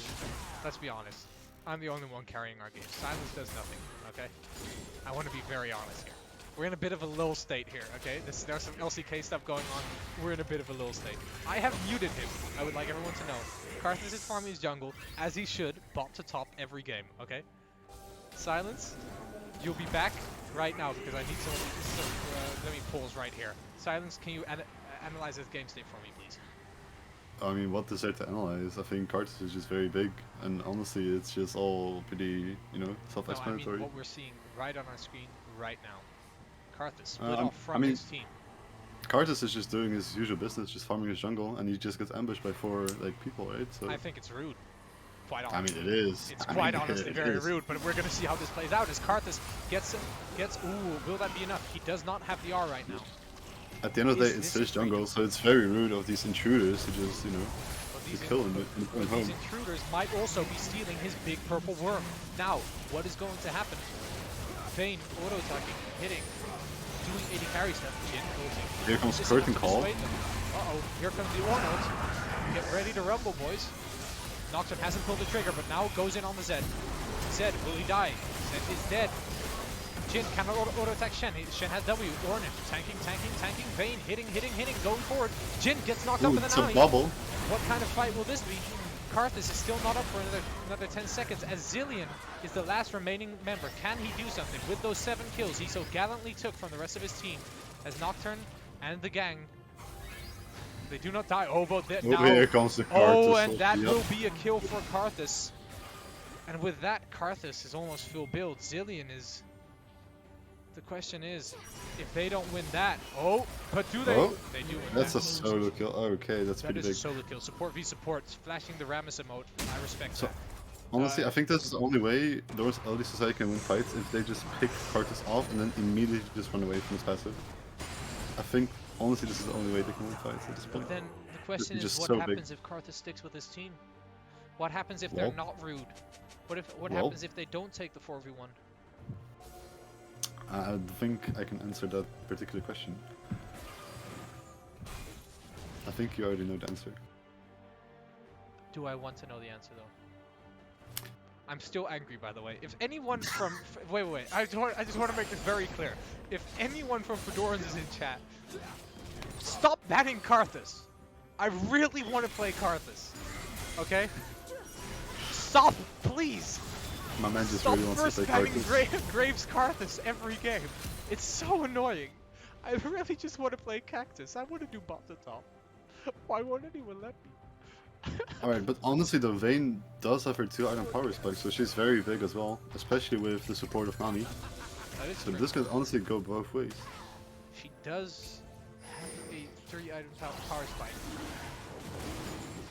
let's be honest. I'm the only one carrying our game. Silence does nothing, okay? I want to be very honest here. We're in a bit of a lull state here, okay? There's some LCK stuff going on. We're in a bit of a lull state. I have muted him. I would like everyone to know. Karthus is farming his jungle, as he should, bot to top every game, okay? Silence, you'll be back right now because I need let me pause right here. Silence, can you analyze this game state for me, please? I mean, what is there to analyze? I think Karthus is just very big, and honestly, it's just all pretty, self-explanatory. No, I mean what we're seeing right on our screen right now. Karthus split I off from mean, his team. Karthus is just doing his usual business, just farming his jungle, and he just gets ambushed by 4 people, right? So I think it's rude. Quite I honestly. mean, it is. It's quite honestly very is. rude, but we're gonna see how this plays out as Karthus gets. Ooh, will that be enough? He does not have the R right now. At the end of the day, Is it's this his jungle, so it's very rude of these intruders to just, But to these kill him and put him These home. intruders might also be stealing his big purple worm. Now, what is going to happen? Vayne auto-attacking, hitting, doing 80 carry stuff. Jin ulting. Here comes Is this Curtain enough to Call. dissuade them? Uh-oh, here comes the Ornament. Get ready to rumble, boys. Nocturne hasn't pulled the trigger, but now goes in on the Zed. Zed, will he die? Zed is dead. Jin cannot auto-attack Shen. Shen has W. Ornament tanking. Vayne hitting, going forward. Jin gets knocked up Ooh, with it's an a eye. bubble. What kind of fight will this be? Karthus is still not up for another 10 seconds as Zilean is the last remaining member. Can he do something with those 7 kills he so gallantly took from the rest of his team? As Nocturne and the gang, they do not die. Oh, but now, Here comes the Karthus. oh, and that Yep. will be a kill for Karthus. And with that, Karthus is almost full build. Zilean is... The question is, if they don't win that... Oh, but do they? Oh, They do win That's that. a solo kill. Okay, that's That pretty is big. a solo kill. Support v support. Flashing the Rammus emote. I respect So, that. Honestly, I think this is the only way Dorans LD Society can win fights if they just pick Karthus off and then immediately just run away from his passive. I think, honestly, this is the only way they can win fights at this point. But then the question Just is, what so happens big. if Karthus sticks with his team? What happens if Well- they're not rude? What Well- happens if they don't take the 4v1? I don't think I can answer that particular question. I think you already know the answer. Do I want to know the answer though? I'm still angry, by the way. If anyone from wait, I just want to make this very clear. If anyone from Fedorans is in chat, stop banning Karthus. I really want to play Karthus. Okay? Stop, please. My man just Stop really wants first to play banning Karthus. Graves Karthus every game. It's so annoying. I really just want to play Cactus. I want to do bot to top. Why won't anyone let me? Alright, but honestly, the Vayne does have her 2 item power spikes, so she's very big as well, especially with the support of Nami. That is So true. this can honestly go both ways. She does have a 3 item power spike.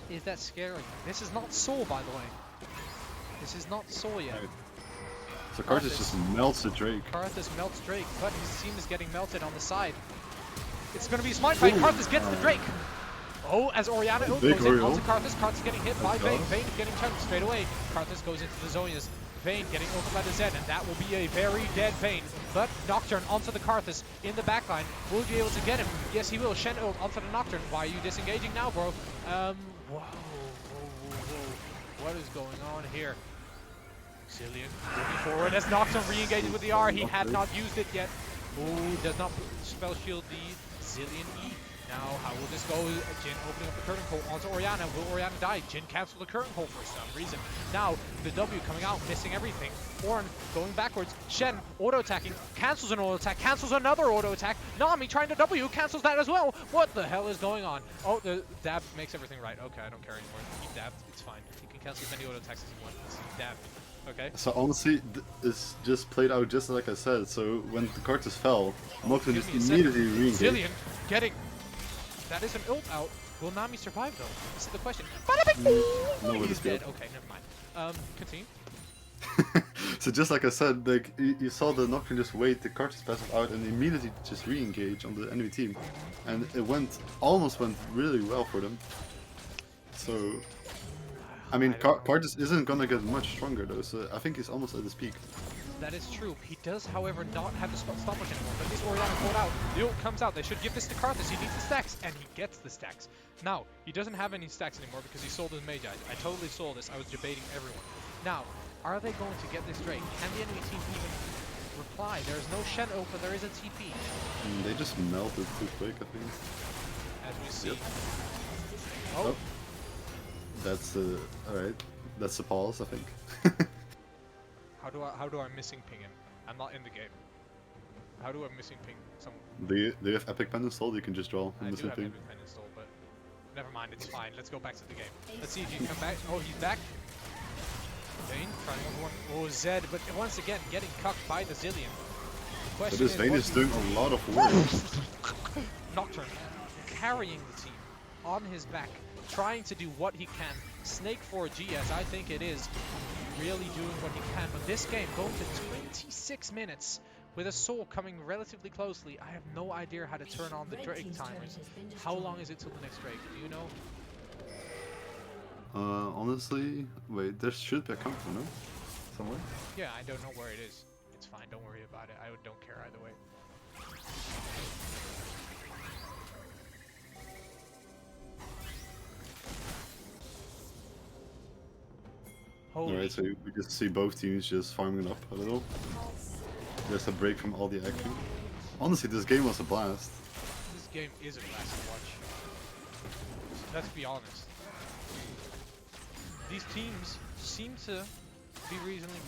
Is that scary? This is not Soul, by the way. This is not Soul yet. Right. So Karthus just melts the Drake. Karthus melts Drake, but his team is getting melted on the side. It's gonna be a smite fight. Ooh. Karthus gets the Drake. Oh, as Oriana ult Big goes in Oriole. onto Karthus. Karthus getting hit by Nice Vayne. job. Vayne getting chunked straight away. Karthus goes into the Zonias. Vayne getting over by the Zed, and that will be a very dead Vayne. But Nocturne onto the Karthus in the backline. Will you be able to get him? Yes, he will. Shen ult onto the Nocturne. Why are you disengaging now, bro? Whoa. What is going on here? Zillion moving forward as Nocturne re-engages with the R. He had not used it yet. Ooh, does not spell shield the Zillion E. Now, how will this go? Jhin opening up the curtain call onto Oriana. Will Oriana die? Jhin cancels the curtain call for some reason. Now, the W coming out, missing everything. Ornn going backwards. Shen auto-attacking, cancels an auto-attack, cancels another auto-attack. Nami trying to W, cancels that as well. What the hell is going on? Oh, the dab makes everything right. Okay, I don't care anymore. He dabbed, it's fine. He can cancel as many auto-attacks as he wants. He's dabbed. Okay. So honestly, it's just played out just like I said. So when the Karthus fell, Nocturne Give just me a second. immediately re-engaged. Zillion getting... That is an ult out. Will Nami survive though? This is the question. No, with He's the dead. skill. Okay, never mind. Continue. So just like I said, like you saw the Nocturne just wait the Karthus passive out and immediately just re-engage on the enemy team, and it almost went really well for them. So I mean, Karthus isn't gonna get much stronger though, so I think he's almost at his peak. That is true. He does, however, not have the stop much anymore. But this Oriana called out. The ult comes out. They should give this to Karthus. He needs the stacks, and he gets the stacks. Now, he doesn't have any stacks anymore because he sold his Magi. I totally saw this. I was debating everyone. Now, are they going to get this Drake? Can the enemy team even reply? There is no Shen ult, but there is a TP. They just melted too quick, I think. As we see. Yep. Oh. That's the alright. That's the pause, I think. How do I missing ping him? I'm not in the game. How do I missing ping someone? Do you have Epic Pen installed? You can just draw I in do the have thing. Epic Pen installed, but never mind, it's fine. Let's go back to the game. Let's see if he can come back. Oh, he's back. Vayne trying one. Oh, Zed, but once again getting cucked by the Zillion. But this Vayne is doing a lot of work. Nocturne carrying the team on his back, trying to do what he can. Snake 4G, as I think it is, really doing what he can. But this game going to 26 minutes with a Soul coming relatively closely. I have no idea how to turn on the Drake timers. How long is it till the next Drake? Do you know? Honestly, wait, there should be a counter, no? Somewhere? Yeah, I don't know where it is. It's fine, don't worry about it. I don't care either way. Alright, so we just see both teams just farming up a little. Just a break from all the action. Honestly, this game was a blast. This game is a blast to watch. Let's be honest. These teams seem to be reasonably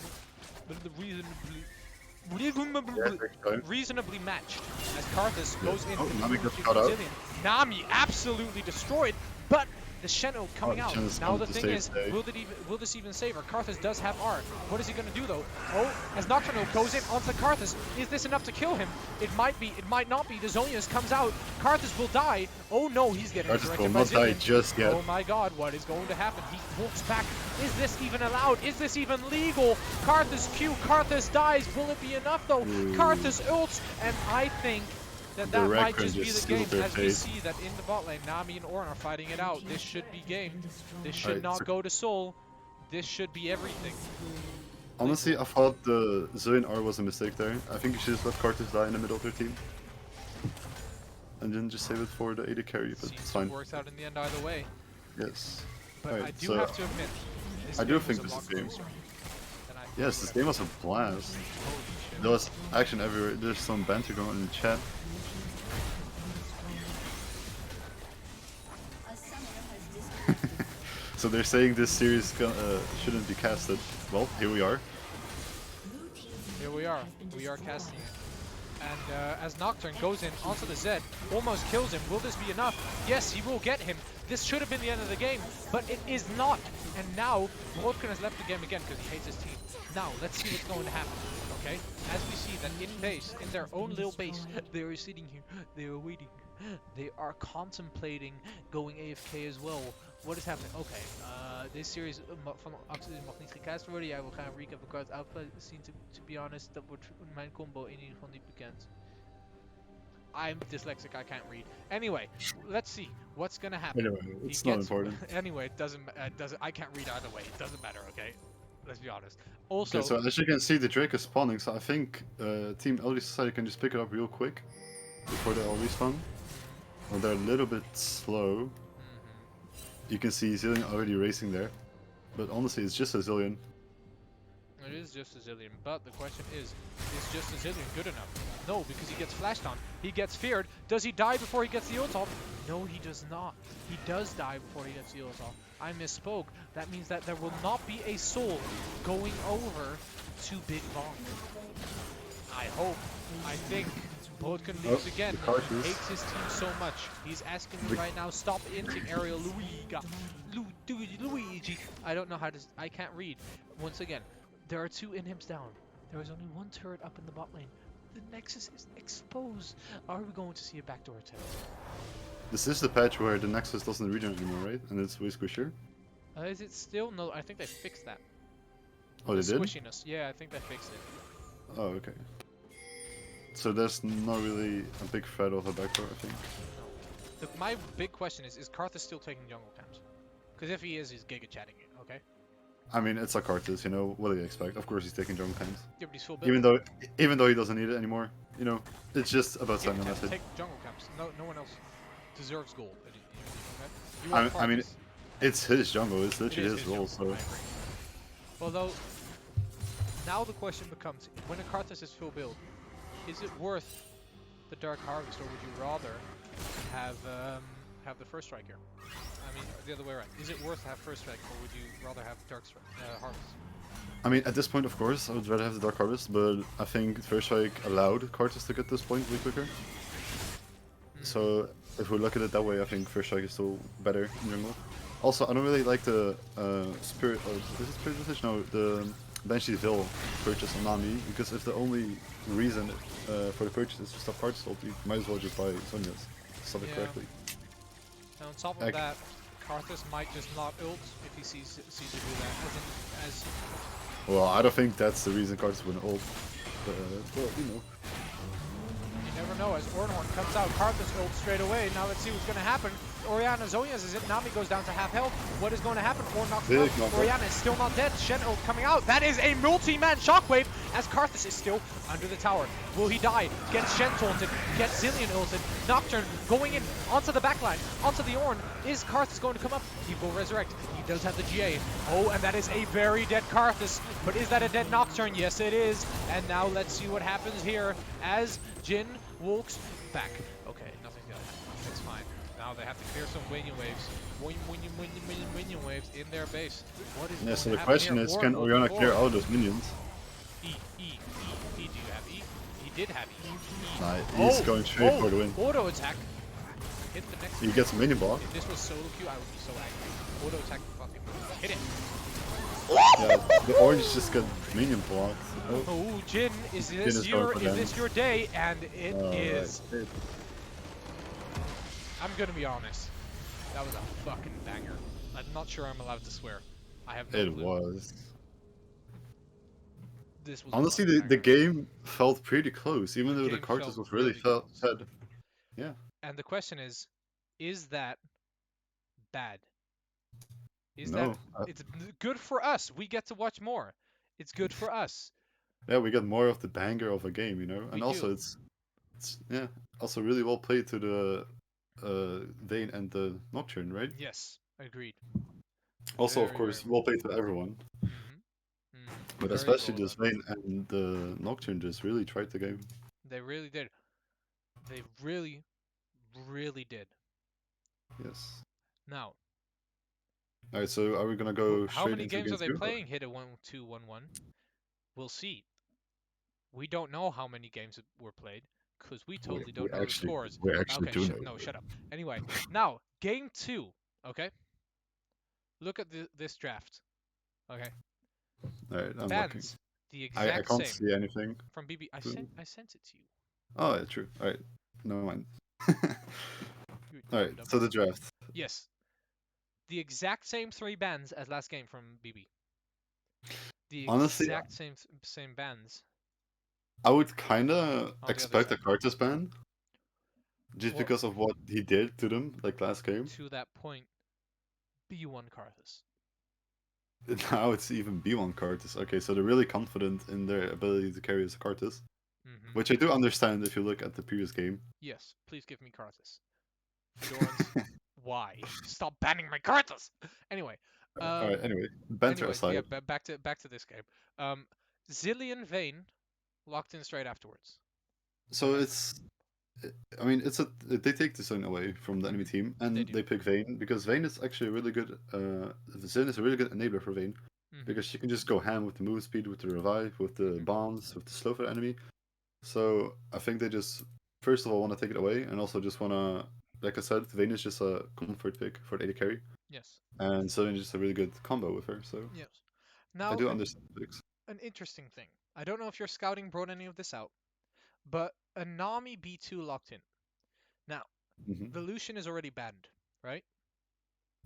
matched as Karthus goes in. Nami got caught out. Nami absolutely destroyed, but the Shen ult coming out. Shen's Now the come to thing is, save will this even save her? Karthus does have R. What is he going to do though? Oh, as Nocturne goes in onto Karthus, is this enough to kill him? It might be, it might not be. The Zonias comes out. Karthus will die. Oh no, he's getting resurrected by Zillion. Just yet. Oh my god, what is going to happen? He walks back. Is this even allowed? Is this even legal? Karthus Q, Karthus dies. Will it be enough though? Karthus ults, and I think that might just be the game, as we see that in the bot lane, Nami and Ornn are fighting it out. This should be game. This should not go to Soul. This should be everything. Honestly, I thought the Zillion R was a mistake there. I think you should just let Karthus die in the middle of their team. And then just save it for the AD carry, but it's fine. Works out in the end either way. Yes. But I do have to admit, I do think this is game. Yes, this game was a blast. There was action everywhere. There's some banter going on in the chat. So they're saying this series shouldn't be casted. Well, here we are. Here we are. We are casting it. And as Nocturne goes in onto the Zed, almost kills him. Will this be enough? Yes, he will get him. This should have been the end of the game, but it is not. And now, Wolfkin has left the game again because he hates his team. Now, let's see what's going to happen. Okay? As we see that in base, in their own little base, they are sitting here. They are waiting. They are contemplating going AFK as well. What is happening? Okay, deze series van actie mag niet gecast worden. Jij wil gaan recap of card outplay zien. To be honest, dat wordt mijn combo in ieder geval niet bekend. I'm dyslexic. I can't read. Anyway, let's see what's gonna happen. Anyway, He it's not gets important. anyway. It doesn't. I can't read either way. It doesn't matter. Okay, let's be honest. Okay, Also, so as you can see, the Drake is spawning, so I think Team Elder Society can just pick it up real quick before they all respawn. Well, they're a little bit slow. You can see Zillion already racing there. But honestly, it's just a Zillion. it is just a Zillion, but the question is just a Zillion good enough? No, because he gets flashed on. He gets feared. Does he die before he gets the ult off? No, he does not. He does die before he gets the ult off. I misspoke. That means that there will not be a soul going over to Big Bonk. I hope. I think. Bodkin leaves again. Hates his team so much. He's asking me right now, stop inting Ariel Luigi. I don't know how to. I can't read. Once again, there are 2 inhibs down. There is only 1 turret up in the bot lane. The Nexus is exposed. Are we going to see a backdoor attack? This is the patch where the Nexus doesn't regen anymore, right? And it's way squishier. Is it still? No, I think they fixed that. Oh, The they did? squishiness. Yeah, I think they fixed it. Oh, okay. So there's not really a big threat of a backdoor, I think. No. My big question is Karthus still taking jungle camps? Because if he is, he's giga chatting it, okay? I mean, it's a Karthus, you know, what do you expect? Of course he's taking jungle camps. Yeah, but he's full build. Even though he doesn't need it anymore, you know, it's just about sending a message. Take jungle camps. No one else deserves gold. Okay? I mean, it's his jungle, it's literally his role, so... Although, now the question becomes, when a Karthus is full build, is it worth the Dark Harvest, or would you rather have the first strike here? I mean, the other way around. Is it worth to have first strike, or would you rather have Dark Harvest? I mean, at this point, of course, I would rather have the Dark Harvest, but I think First Strike allowed Karthus to get this point way quicker. So, if we look at it that way, I think First Strike is still better in jungle. Also, I don't really like the Spirit... Oh, is it Spirit Visage? No, the Banshee Veil purchase on Nami, because if the only reason for the purchase is to stop Karthus ult, you might as well just buy Sonya's. Stop it correctly. And on top of that, Karthus might just not ult if he sees you do that. As well, I don't think that's the reason Karthus wouldn't ult. But, well, you know. You never know. As Ornhorn comes out, Karthus ult straight away. Now let's see what's going to happen. Orianna Zhonya's is it. Nami goes down to half health. What is going to happen? Ornn knocks him out. Orianna is still not dead. Shen ult coming out. That is a multi-man shockwave as Karthus is still under the tower. Will he die? Gets Shen taunted. Gets Zillion ulted. Nocturne going in onto the backline. Onto the Ornn. Is Karthus going to come up? He will resurrect. He does have the GA. Oh, and that is a very dead Karthus. But is that a dead Nocturne? Yes, it is. And now let's see what happens here as Jhin walks back. Okay, nothing's gonna happen. It's fine. Now they have to clear some minion waves. Minion waves in their base. What is going so to the happen question here? is, can Orianna clear all those minions? E. Do you have E? He did have E. Nah, he's going straight for the win. Auto attack. Hit the next. He gets a minion block. If this was solo queue, I would be so angry. Auto attack, fucking hit it. Yeah, the orange just got minion blocked. Oh, Jhin, is this your day? And it is. Right. I'm gonna be honest. That was a fucking banger. I'm not sure I'm allowed to swear. I have no clue. It was. This was honestly, the game felt pretty close, even though the Karthus was really fed. Yeah. And the question is that bad? No. It's good for us. We get to watch more. It's good for us. Yeah, we got more of the banger of a game, you know, and also it's also really well played to the Vayne and the Nocturne, right? Yes, agreed. Also, of course, well played to everyone. But especially this Vayne and the Nocturne just really tried the game. They really did. They really, really did. Yes. Now. Alright, so are we gonna go straight into How many games are they 2? playing? Hit a 1-2-1-1. We'll see. We don't know how many games were played because we totally don't know the scores. We actually do know. No, shut up. Anyway, now game 2. Okay. Look at this draft. Okay. Alright, I'm Bans, looking. the exact I can't see anything. From BB. I sent it to you. Oh, yeah, true. Alright. No mind. Alright, so the draft. Yes. The exact same 3 bans as last game from BB. The exact same bans. I would kinda expect a Karthus ban. just Well, because of what he did to them like last game. to that point, B1 Karthus. Now it's even B1 Cartus. Okay, so they're really confident in their ability to carry as a Cartus, Mm-hmm. which I do understand if you look at the previous game. Yes, please give me Karthus. Dorans, why? Stop banning my Karthus! Anyway, All right. um, Anyway, banter yeah, aside, back to this game. Um, Zillion Vayne locked in straight afterwards. What so happened? it's I mean, they take the zone away from the enemy Mm-hmm. team, They and do. they pick Vayne because Vayne is actually a really good. Zane is a really good enabler for Vayne Mm-hmm. because she can just go ham with the move speed, with the revive, with the Mm-hmm. bombs, with the slow for the enemy. So I think they just first of all want to take it away, and also just want to, like I said, Vayne is just a comfort pick for the AD carry, Yes. and so it's just a really good combo with her. So Yes. I Now, do understand the picks. an interesting thing. I don't know if your scouting brought any of this out, but a Nami B2 locked in. Now, Hmm. the Lucian is already banned, right?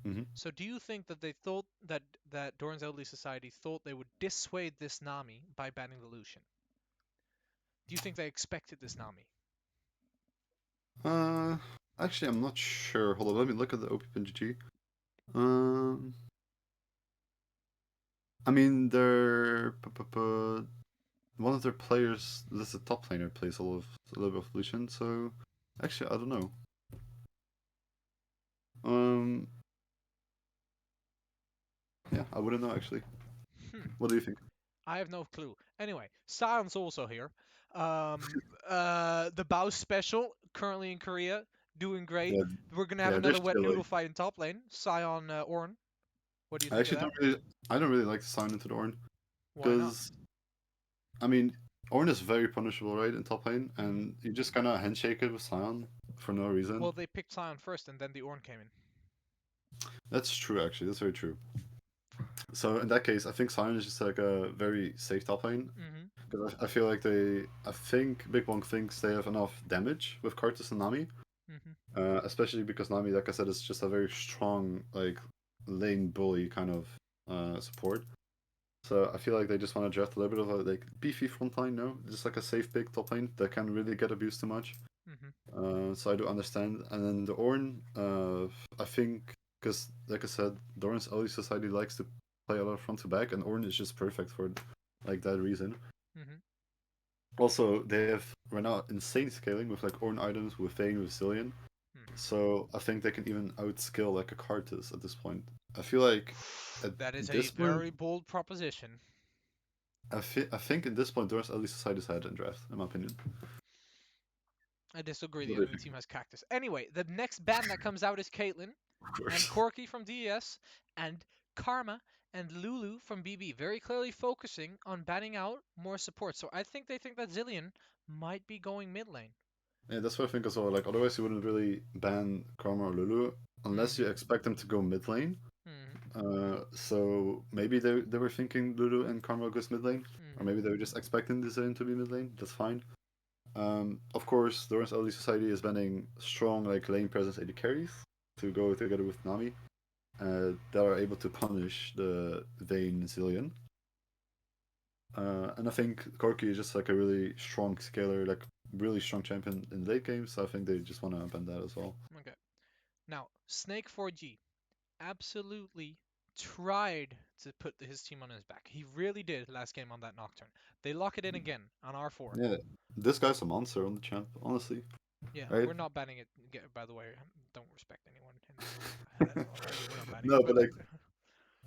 Hmm. So do you think that they thought that Doran's Elderly Society thought they would dissuade this Nami by banning the Lucian? Do you think they expected this Nami? Uh, Actually, I'm not sure. Hold on, let me look at the OP.GG. Um, I mean, one of their players, this is a top laner, plays a little bit of Lucian. So, actually, I don't know. Um, yeah, I wouldn't know actually. Hmm. What do you think? I have no clue. Anyway, Sion's also here. The Bao special currently in Korea, doing great. Yeah, We're gonna have yeah, they're another wet chilly. noodle fight in top lane. Sion Ornn. What do you I think of actually that? I don't really like to sign into the Ornn Why not? because I mean, Ornn is very punishable, right, in top lane, Hmm. and you just kind of handshake it with Sion for no reason. Well, they picked Sion first, and then the Ornn came in. That's true, actually. That's very true. So in that case, I think Sion is just like a very safe top lane Hmm. because I feel like I think Big Bonk thinks they have enough damage with Karthus and Nami, Hmm. especially because Nami, like I said, is just a very strong like lane bully kind of support. So I feel like they just want to draft a little bit of a like beefy front line, no, just like a safe big top lane that can really get abused too much. Hmm. So I do understand. And then the Ornn, I think, because like I said, Doran's early society likes to play a lot of front to back, and Ornn is just perfect for like that reason. Hmm. Also, they have right now insane scaling with like Ornn items, with Vayne, with Zillion. Hmm. So I think they can even outskill like a Karthus at this point. I feel like at That is a this point, very bold proposition. I think at this point, Doran's early society is ahead in draft, in my opinion. I disagree. What The do you enemy think? team has Cactus. Anyway, the next ban that comes out is Caitlyn Of and course. Corki from DES and Karma and Lulu from BB. Very clearly focusing on banning out more support. So I think they think that Zillion might be going mid lane. Yeah, that's what I think as well. Like, otherwise you wouldn't really ban Karma or Lulu unless you Hmm. expect them to go mid lane. Hmm. So maybe they were thinking Lulu and Karma goes mid lane, or Hmm. maybe they were just expecting the Zane to be mid lane. That's fine. Of course, Dorans LD Society is banning strong like lane presence AD carries to go together with Nami, that are able to punish the Vayne Zillion. And I think Corki is just like a really strong scaler, like really strong champion in late game. So I think they just want to ban that as well. Okay. Now, Snake 4G absolutely tried to put his team on his back. He really did last game on that Nocturne. They lock it in again on R4. Yeah, this guy's a monster on the champ, honestly. Yeah, Right? we're not banning it. By the way, don't respect anyone in this game. We're not banning it, No, but but like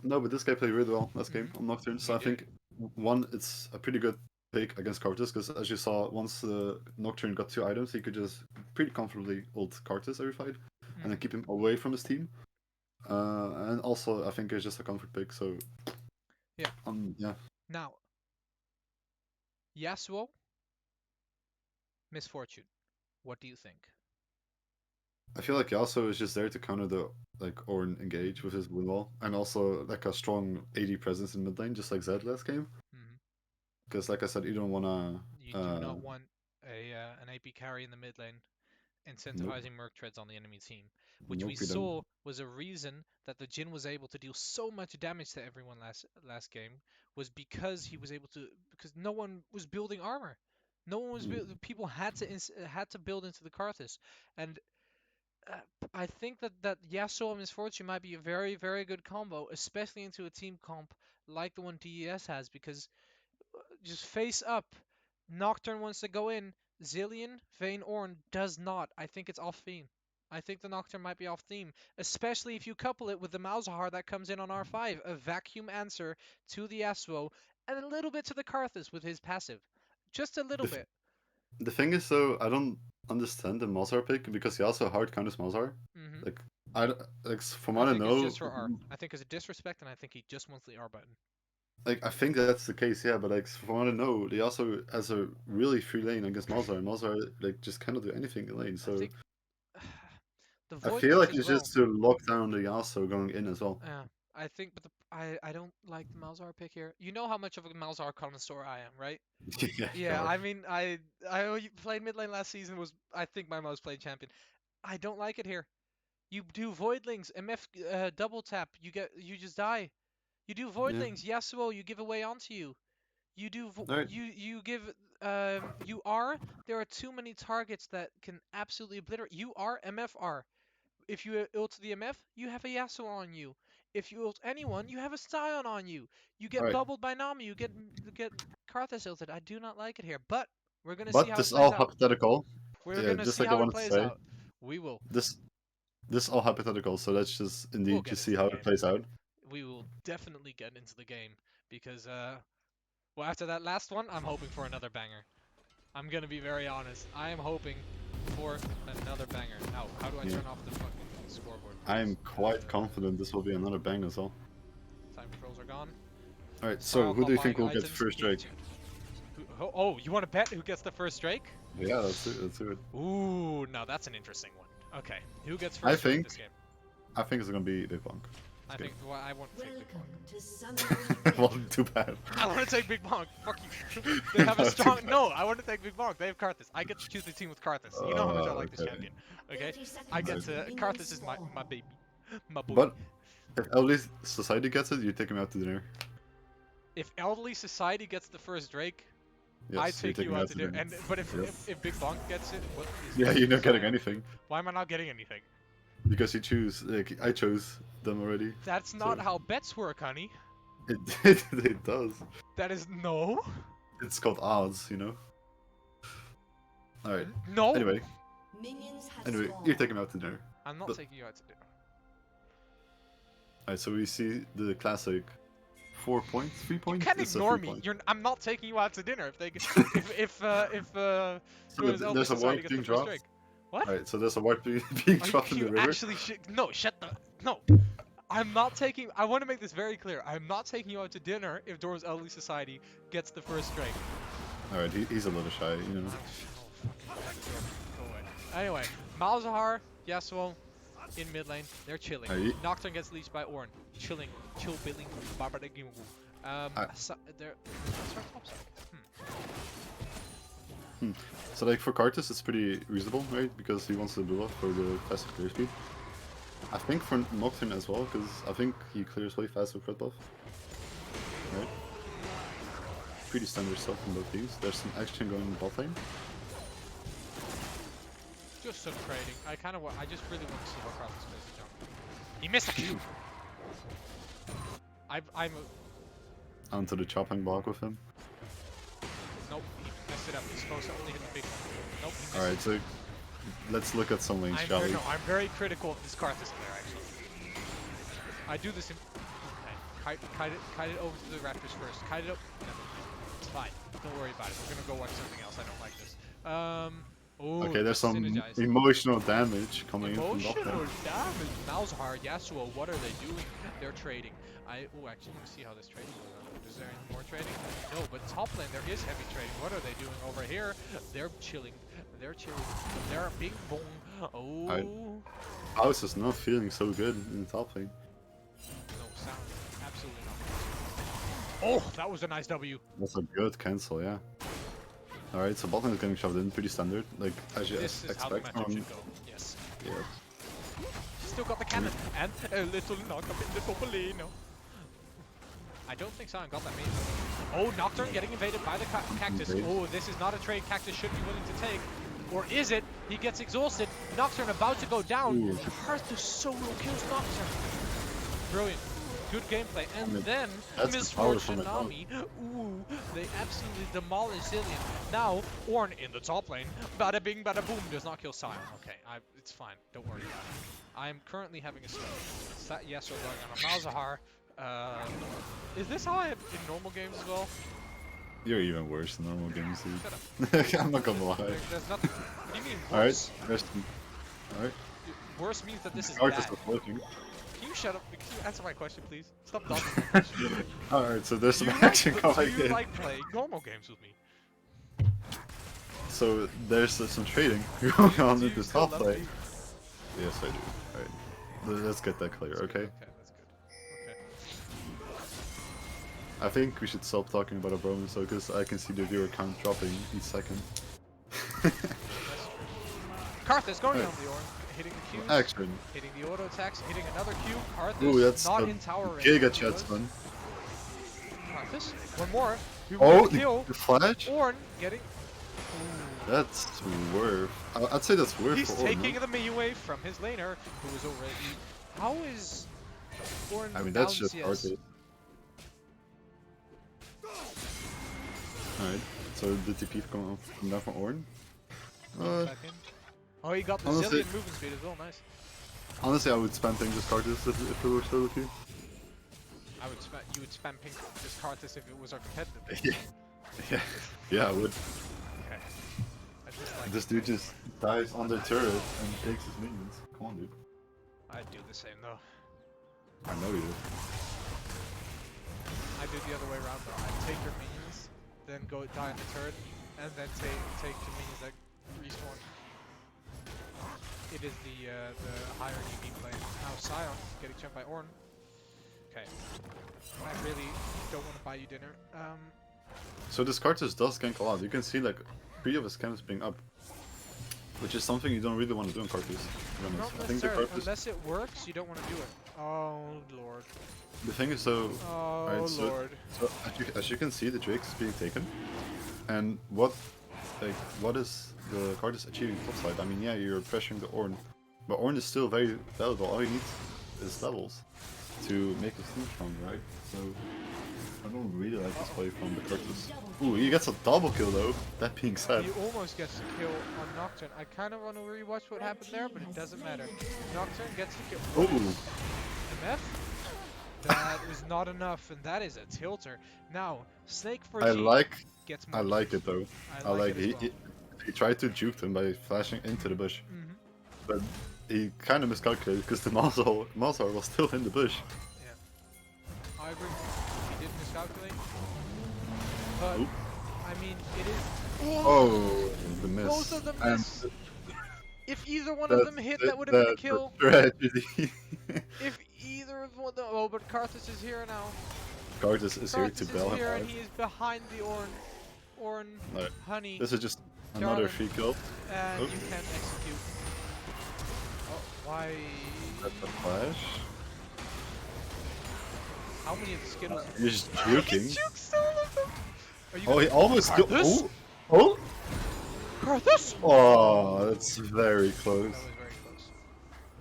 no, but this guy played really well last game hmm on Nocturne. So he I did. think one, it's a pretty good pick against Karthus because as you saw, once Nocturne got two items, he could just pretty comfortably ult Karthus every fight and then Hmm. keep him away from his team. And also I think it's just a comfort pick. So Yeah. yeah, Now, Yasuo, Misfortune. What do you think? I feel like Yasuo is just there to counter the like Ornn engage Hmm. with his wind wall, and also like a strong AD presence in mid lane, just like Zed last game. Hmm. Because like I said, you don't wanna. You do not want an AP carry in the mid lane Nope, incentivizing Merc treads on the enemy team, which we nope, you don't. saw was a reason that the Jin was able to deal so much damage to everyone last game was because he was able to because no one was building armor. No one was people had to build into the Karthus, and uh, I think that Yasuo and Miss Fortune might be a very very good combo, especially into a team comp like the one DES has, because just face up. Nocturne wants to go in. Zillion, Vayne Ornn does not. I think it's off theme. I think the Nocturne might be off theme, especially if you couple it with the Malzahar that comes in on R5, a vacuum answer to the Yasuo, and a little bit to the Karthus with his passive. Just a little The, f- bit. the thing is, though, I don't understand the Malzahar pick because he also hard counters Malzahar. hmm Like, like from I what I think it's know, just for R. I think it's a disrespect, and I think he just wants the R button. like I think that's the case, yeah. But like from what I know, they also has a really free lane against Malzahar. Malzahar like just cannot do anything in lane. I So think the I feel Voidlings like as it's well. just to lock down the Yasuo going in as well. Yeah, I think, but I don't like the Malzahar pick here. You know how much of a Malzahar connoisseur I am, right? Yeah, you Yeah, are. I mean, I played mid lane last season, was I think my most played champion. I don't like it here. You do Voidlings, MF double tap, you just die. You do Yeah. Voidlings, Yasuo, you give away onto you. You do All right. you give you are there are too many targets that can absolutely obliterate. You are MFR. If you ult the MF, you have a Yasuo on you. If you ult anyone, you have a Sion on you. You All get right. bubbled by Nami. You get Karthus ulted. I do not like it here, but we're gonna see But how it this is plays all out. hypothetical. We're Yeah, gonna just see like I how it wanted to plays say, out. We will. this this is all hypothetical. So let's just We'll indeed get just see into how the it game. plays out. We will definitely get into the game because well, after that last one, I'm hoping for another banger. I'm gonna be very honest. I am hoping for another banger. Now, how do I Yeah. turn off the fucking scoreboard, I am please? quite confident this will be another bang as well. Time controls are gone. All right. Start So off who by do you think buying will get items, first Drake? engaging. Oh, you want to bet who gets the first Drake? Yeah, that's it. That's it. Ooh, now that's an interesting one. Okay, who gets I first Drake think this game? I think it's gonna be Big Bonk. I think well, I want to take Big Welcome Bonk. to Summoner's Well, Rift. too bad. I want to take Big Bonk. Fuck you. They have a No, too strong. bad. No, I want to take Big Bonk. They have Karthus. I get to choose the team with Karthus. You know how much I like this Okay. champion. Okay, 30 I seconds get Alright. till to. minions Karthus is my spawn. baby, my boy. But if Elderly Society gets it, you take him out to dinner. If Elderly Society gets the first Drake, I Yes, you take take you him out out to to dinner. dinner. And but if Yes. if Big Bonk gets it, what is Yeah, you're not getting Sion? anything Why am I not getting anything? because you choose. Like I chose them already, That's so not how bets work, honey. it it does. That is no. It's called odds, you know. All right. No. Anyway, Minions have you spawned. take him out to dinner. I'm not But taking you out to dinner. all right, so we see the classic 4 points, 3 points. You can't It's a ignore 3 me. point. I'm not taking you out to dinner if they if So Dorans Elderly there's a Society ward gets the being first dropped. Drake. What? All right, so there's a ward being Are dropped in you the river. actually no? Shut the no. I'm not taking. I want to make this very clear. I'm not taking you out to dinner if Dorans Elderly Society gets the first Drake. All right, he's a little shy, you know. Oh, fucking go away. Anyway, Malzahar, Yasuo, in mid lane, they're chilling. Are you- Nocturne gets leashed by Ornn. Chilling, chill billing, Barbaragimu. I- They're start top side. So like for Kartus, it's pretty reasonable, right? Because he wants to build up for the faster clear speed. I think for Nocturne as well, because I think he clears way faster with crit buff. Right? Pretty standard stuff in both teams. There's some action going in bot lane. Just some trading. I just really want to see what Kratos plays the jungle. He missed a Q. I'm a, Onto the chopping block with him. nope. He messed it up. He's supposed to only hit the big one. Nope. He missed Alright, it. so let's look at some lanes, shall we? No, I'm very critical of this Karthus player actually. I do this in. Okay. Kite it over to the Raptors first. Kite it up. No. It's fine. Don't worry about it. We're gonna go watch something else. I don't like this. Ooh, Okay, there's some synergized. emotional damage coming in from bot Emotional lane. damage. Malzahar, Yasuo, what are they doing? They're trading. Actually, let me see how this trading goes on. Is there any more trading? No, but top lane there is heavy trading. What are they doing over here? They're chilling. They're chilling. They're bing bong. Oh. House is not feeling so good in the top lane. No sound. Absolutely not. Oh, that was a nice W. That's a good cancel, yeah. Alright, so bot lane is getting shoved in, pretty standard, like as you This is how the expect matchup from... should go. Yes. Yeah. Still got the cannon and a little knock up in the top lane. I don't think Sion got that main. Oh, Nocturne getting invaded by the Cactus. Invade. Oh, this is not a trade Cactus should be willing to take. Or is it? He gets exhausted. Nocturne about to go down. Ooh. Karthus solo kills Nocturne. Brilliant. Good gameplay. And then that's the power from Misfortunami. Ooh, they absolutely demolish Zillion. Now, Ornn in the top lane. Bada bing, bada boom. Does not kill Sion. Okay, it's fine. Don't worry about it. I am currently having a stroke. It's that yes or going on a Malzahar. Is this how I am in normal games as well? You're even worse in normal games, Shut dude. I'm not gonna lie. There's nothing. What do you mean Alright, worse? Alright. Worse means that this is Artist bad. is working. Can you shut up? Can you answer my question, please? Stop dodging my question. Alright, so there's Do some you action like, coming do you in. like playing normal games with me? So there's some trading going on Do in you the still top love lane. me? Yes, I do. Alright. Let's get that clear, That's good, okay? Okay, that's good. Okay. I think we should stop talking about Abromans though, because I can see the viewer count dropping each second. That's true. Karthus going Right. on the Ornn, hitting the Qs, Action. hitting the auto attacks, hitting another Q. Karthus Ooh, that's not a in tower range. giga chat stun. Karthus, one more. Who Oh, will kill? the flash? Ornn getting. Ooh. That's worth. I'd say that's worth He's for Ornn, taking no? the Mii wave from his laner, who was already. How is Ornn? I mean, that's down just CS? Arcade. Alright, so the TP come down from Ornn. Back in. Oh, he got the honestly- Zillion movement speed as well. Nice. Honestly, I would spam ping this card if it were still with you. I would you would spam pink this Karthus if it was our competitive. Yeah. Yeah, I would. Okay. I just like. This dude just dies on the turret and takes his minions. Come on, dude. I'd do the same though. I know you do. I do the other way around though. I take your minions, then go die on the turret, and then take the minions that respawn. It is the higher EV play. Now Sion getting jumped by Ornn. Okay. I really don't want to buy you dinner. So this Karthus does gank a lot. You can see like 3 of his camps being up. Which is something you don't really want to do in Karthus. to be honest. Not I think the necessarily. Karthus... Unless it works, you don't want to do it. Oh lord. The thing is so... Oh Alright, so- lord. So as you can see, the Drake is being taken. And what is the Karthus achieving topside? I mean, yeah, you're pressuring the Ornn. But Ornn is still very valuable. All you need is levels to make his team strong, right? So I don't really like this play from the Karthus. Ooh, he gets a double kill though. That being said. He almost gets the kill on Nocturne. I kind of want to rewatch what happened there, but it doesn't matter. Nocturne gets the kill. Ooh, MF? That is not enough, and that is a tilter. Now, Snake for I G like gets more. it though. I like it as well. he tried to juke them by flashing into the bush, Mhm. but he kind of miscalculated because the Malzahar was still in the bush. I agree. He did miscalculate. But, Oop. I mean, it is... Oh, the miss. Both of them And miss. If either one of them hit, that would have been a that's kill. Tragedy. If either of them... Oh, but Karthus is here now. Karthus is here to Karthus bail is him here, out. and he is behind the Ornn, No, honey, this is just another Darling. free kill. and Oh. you can execute. Oh, why... That's a flash. How many of the Skittles? He's just He juking. jukes all of them! Are you Oh, he almost killed. Karthus? Oh, oh! Karthus? Oh, that's very close. That was very close.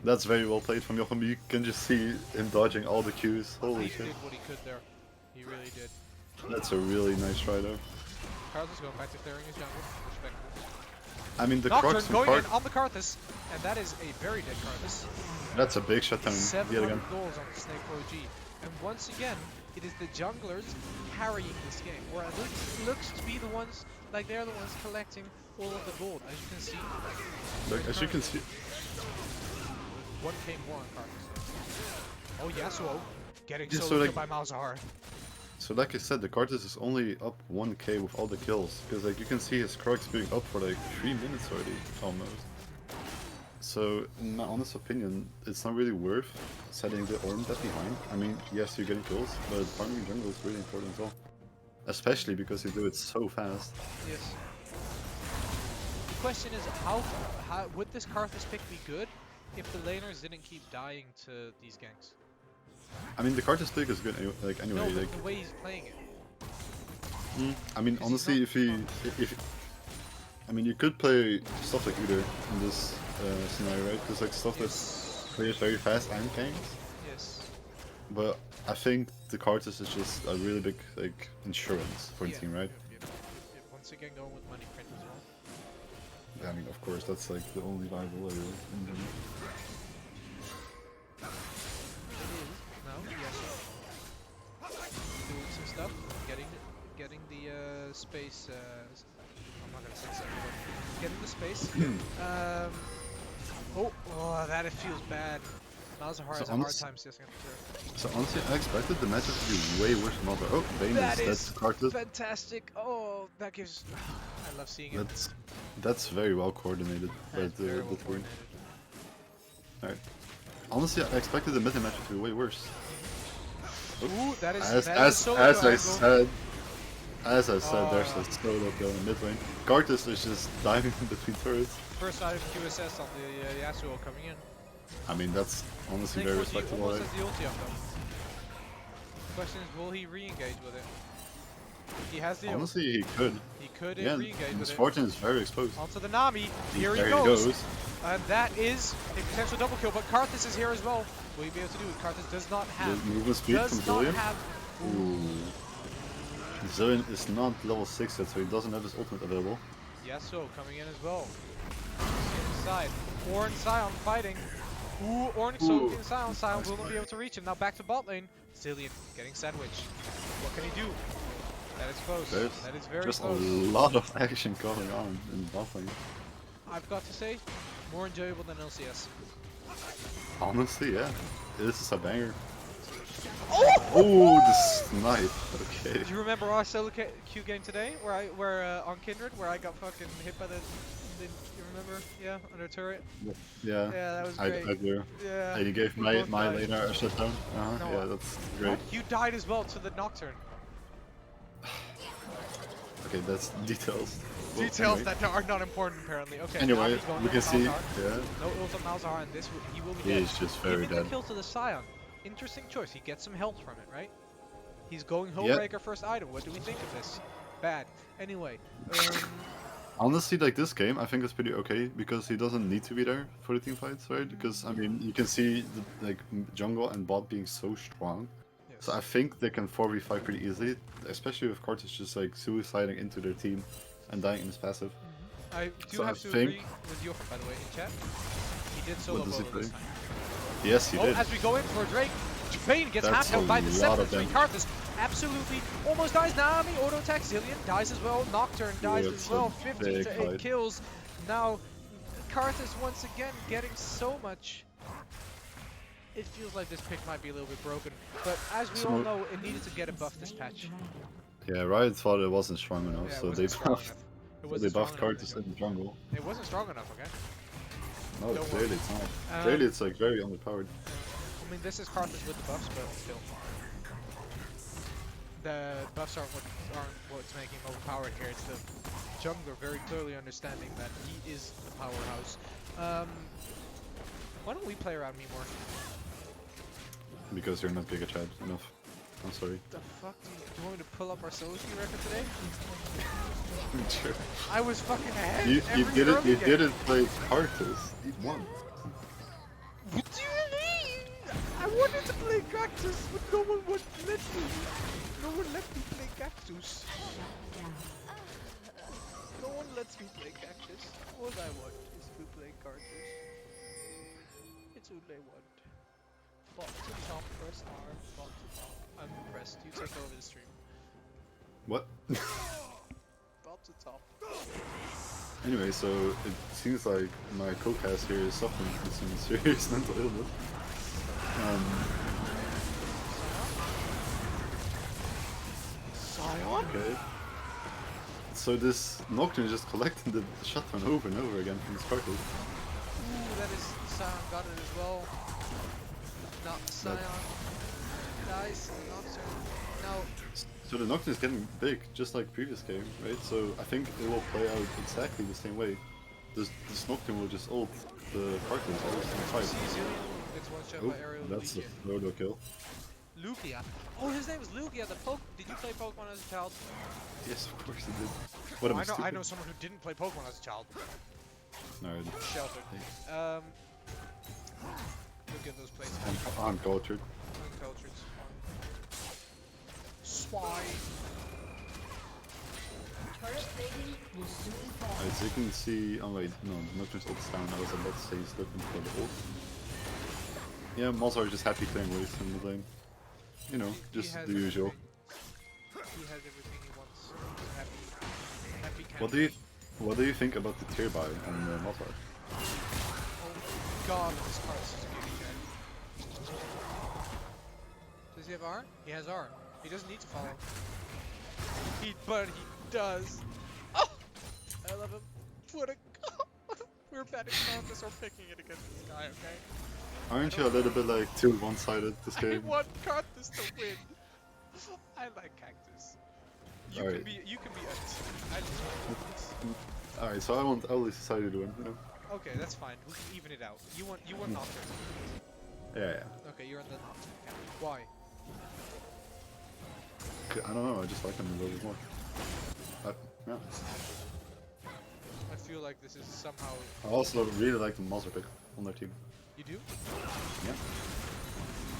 That's very well played from Joachim. You can just see him dodging all the Qs. Holy He shit. did what he could there. He really did. That's a really nice try though. Karthus going back to clearing his jungle. Respectful. I mean, the Nocturne Crocs from going Card. in on the Karthus, and that is a very dead Karthus. That's a big shutdown yet 700 again. goals on the Snake OG. And once again, it is the junglers carrying this game. Or at least it looks to be the ones, like they're the ones collecting all of the gold. As you can see. Look, as you can see. 1k more on Karthus. Oh, Yasuo getting Yeah, so solo like- killed by Malzahar. So like I said, the Karthus is only up 1k with all the kills. Because like you can see his Crocs being up for like 3 minutes already, almost. So, in my honest opinion, it's not really worth setting the Ornn that behind. I mean, yes, you're getting kills, but farming jungle is really important as well. Especially because you do it so fast. Yes. The question is, how would this Karthus pick be good if the laners didn't keep dying to these ganks? I mean, the Karthus pick is good anyway, No, but like, the way he's playing it. I mean, Because he's honestly, not- if I mean, you could play stuff like Udyr in this scenario, right? Because like stuff that Yes. clears very fast and tanks. Yes. But I think the Cartus is just a really big like insurance for the Yeah. team, right? Yep. Once again, going with money print as well. Yeah, I mean, of course, that's like the only viable way in general. No, yes. Doing some stuff, getting the space. I'm not gonna say something, but getting the space. Oh, that it feels bad. Malzahar So has a hard time sitting on the turret. So honestly, I expected the matchup to be way worse than other. Oh, Vayne That is is dead. Cartus. fantastic. Oh, that gives. I love seeing it. That's very well coordinated by That's very well the team. coordinated. Alright. Honestly, I expected the mid matchup to be way worse. Ooh, that is As that is a solo as I angle. said, there's a Oh. solo kill in mid lane. Cartus is just diving in between turrets. First item QSS on the Yasuo coming in. I mean, that's honestly Snake very was respectable. almost Right? has the ulti up though. The question is, will he re-engage with it? He has the ult. Honestly, he could. He could Yeah, re-engage with his it. fortune is very exposed. Onto the Nami. Here There he he goes. goes. And that is a potential double kill, but Karthus is here as well. Will he be able to do it? Karthus does not have. The movement speed from Does not Zillion. have. Ooh. Zillion is not level 6 yet, so he doesn't have his ultimate available. Yasuo coming in as well. Inside. Ornn Sion fighting. Ooh, Ornn soaking Sion. Sion will not be able to reach him. Now back to bot lane. Zillion getting sandwiched. What can he do? That is close. There's That is very just close. a lot of action going on in bot lane. I've got to say, more enjoyable than LCS. Honestly, yeah. This is a banger. Oh! Oh, the snipe. Okay. Do you remember our solo queue game today, where on Kindred, where I got fucking hit by the you remember? Yeah, under turret. Yeah. Yeah, that was I great. do. Yeah. You gave we my both died. laner a shutdown. No, Yeah, that's great. What? You died as well to the Nocturne. Okay, that's details. Well, Details anyway. that are not important apparently. Okay. Anyway, now he's going we can with see. Malzahar. Yeah. No ult on Malzahar, and this he will be He dead. is just very Giving dead. the kill to the Scion. Interesting choice. He gets some health from it, right? He's going Yeah. Homebreaker first item. What do we think of this? Bad. Anyway, Honestly, like this game, I think it's pretty okay because he doesn't need to be there for the team fights, right? Because I mean, you can see the, like jungle and bot being so strong. yes. So I think they can 4v5 pretty easily, especially with Kartus just like suiciding into their team and dying in his passive. I do So I have to think- agree with Jochen, by the way, in chat. He did solo What does he bolo this play? time. Yes, he Oh, did. as we go in for Drake, Vayne gets That's half-held by the a 7 lot and of 3. damage. Karthus absolutely almost dies. Nami auto attack. Zillion dies as well. Nocturne dies It's as a well. 15 big to 8 fight. kills. Now, Karthus once again getting so much. It feels like this pick might be a little bit broken, but as we all know, it needed to get a buff this patch. Yeah, Riot thought it wasn't strong enough, Yeah, it so wasn't they strong buffed. enough. It They wasn't buffed strong enough. Kartus in the jungle. It wasn't strong enough, okay? No, Don't clearly worry. it's not. Clearly it's like very underpowered. I mean, this is Karthus with the buffs, but still. The buffs aren't what's making him overpowered here. It's the jungler very clearly understanding that he is the powerhouse. Why don't we play around me more? Because you're not Giga Chad enough. I'm sorry. The fuck? Do you want me to pull up our solo queue record today? Sure. I was fucking ahead. You every early you game. didn't play Kartus. You won. What do you mean? I wanted to play Cactus, but no one would let me. No one let me play Cactus. No one lets me play Cactus. All I want is to play Cactus. It's all I want. Bot to top, press R, bot to top. I'm impressed. You take over the stream. What? Bot to top. Anyway, so it seems like my co-cast here is suffering from some serious mental illness. Sion? Okay. So this Nocturne is just collecting the shotgun over and over again from his Kartus. Ooh, that is Sion got it as well. Not Sion. Nice. Nocturne. Now, So the Nocturne is getting big, just like previous game, right? So I think it will play out exactly the same way. This Nocturne will just ult the Kartus always in the see fight. Zillion gets one shot Oh, by aerial that's a legion. Rodo kill. Lugia. Oh, his name was Lugia. The Did you play Pokemon as a child? Yes, of course it did. What am I I stupid? know someone who didn't play Pokemon as a child. No, Sheltered. Look at those places. I'm cultured. Uncultured. Swine. Turret plating will soon fall. As you can see, oh wait, no, Nocturne's ult's down. I was about to say he's looking for the ult. Yeah, Malzahar is just happy clearing waves in the lane. You know, He just has the usual. everything. He has everything he wants. He's happy. Happy What do you think about the tier buy on Malzahar? Oh god, this card is such a beauty, Jack. Does he have R? He has R. He doesn't need to follow. But he does. Oh! I love him. What a... We're betting on this or picking it against this guy, okay? Aren't you a little bit like too one-sided this I game? want Cactus to win. I like Cactus. You Alright. can be a... I just like Cactus. Alright, so I want Owl's decided to win, you know? Okay, that's fine. We can even it out. You want Nocturne. Yeah. Okay, you're in the Nocturne camp. Why? I don't know, I just like him a little bit more. Yeah. I feel like this is somehow... I also really like the Malzahar pick on their team. You do? Yeah.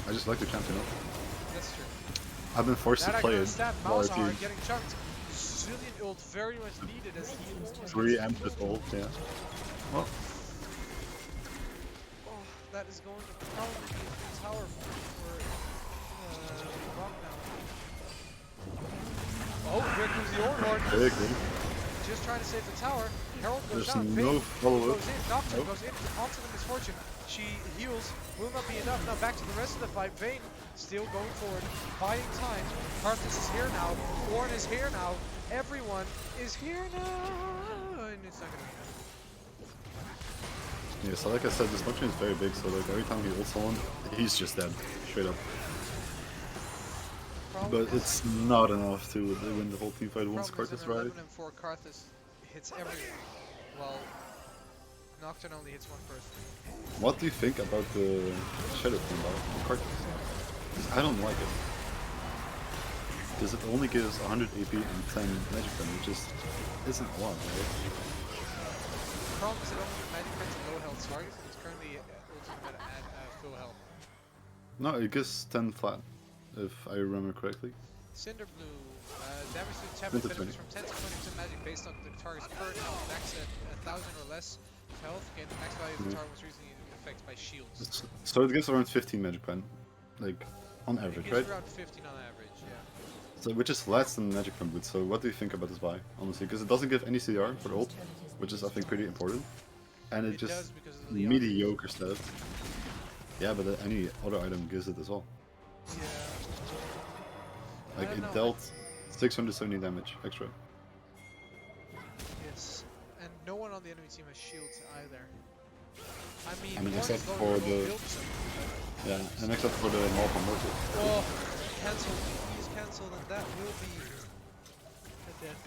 I just like the champion up. That's true. I've been forced That to I play can it understand. while our Malzahar team getting chunked. Zillion ult very much needed as he almost... preempt with ult, yeah. Well, Oh, that is going to probably be a big tower for Bonk now. Oh, here comes the Ornhorn. big thing. Just trying to save the tower. Herald goes There's down. no Vayne follow-up. goes in. Nocturne Nope. goes in onto the Misfortune. She heals. Will not be enough. Now back to the rest of the fight. Vayne still going forward. Buying time. Karthus is here now. Ornn is here now. Everyone is here now. And it's not going to be enough. Yeah, so like I said, this Nocturne is very big, so like every time he ults someone, he's just dead. Straight up. Problem But is- it's not enough to win the whole team fight once problem is Karthus in right. 11 and 4 Karthus hits everyone. While Nocturne only hits one person. What do you think about the Shadow Queen buy on Karthus? 'Cause I don't like it. Because it only gives 100 AP and 10 magic pen, which just isn't a lot, right? The problem is it only magic effects low health targets. It's currently ultimate at full health. No, it gives 10 flat, if I remember correctly. Cinder Blue, damage to champion 10 to 20. benefits from 10 to 20% magic based on the target's current health, max at 1000 or less health. Again, the max value of the target was recently affected by shields. So it gives around 15 magic pen, like on It average, gives right? around 15 on average, yeah. So which is less than magic pen boots. So what do you think about this buy, honestly? Because it doesn't give any CR for the ult, which is I think pretty important, and it It does just because of the Leon. mediocre stat. Yeah, but any other item gives it as well. Yeah. Like don't it know. dealt 670 damage extra. Yes. And no one on the enemy team has shields either. I mean, I mean, Ornn is except going for to go the- build some. Yeah, and except for the Malphite Mortal. Oh, cancelled. He's cancelled, and that will be a death.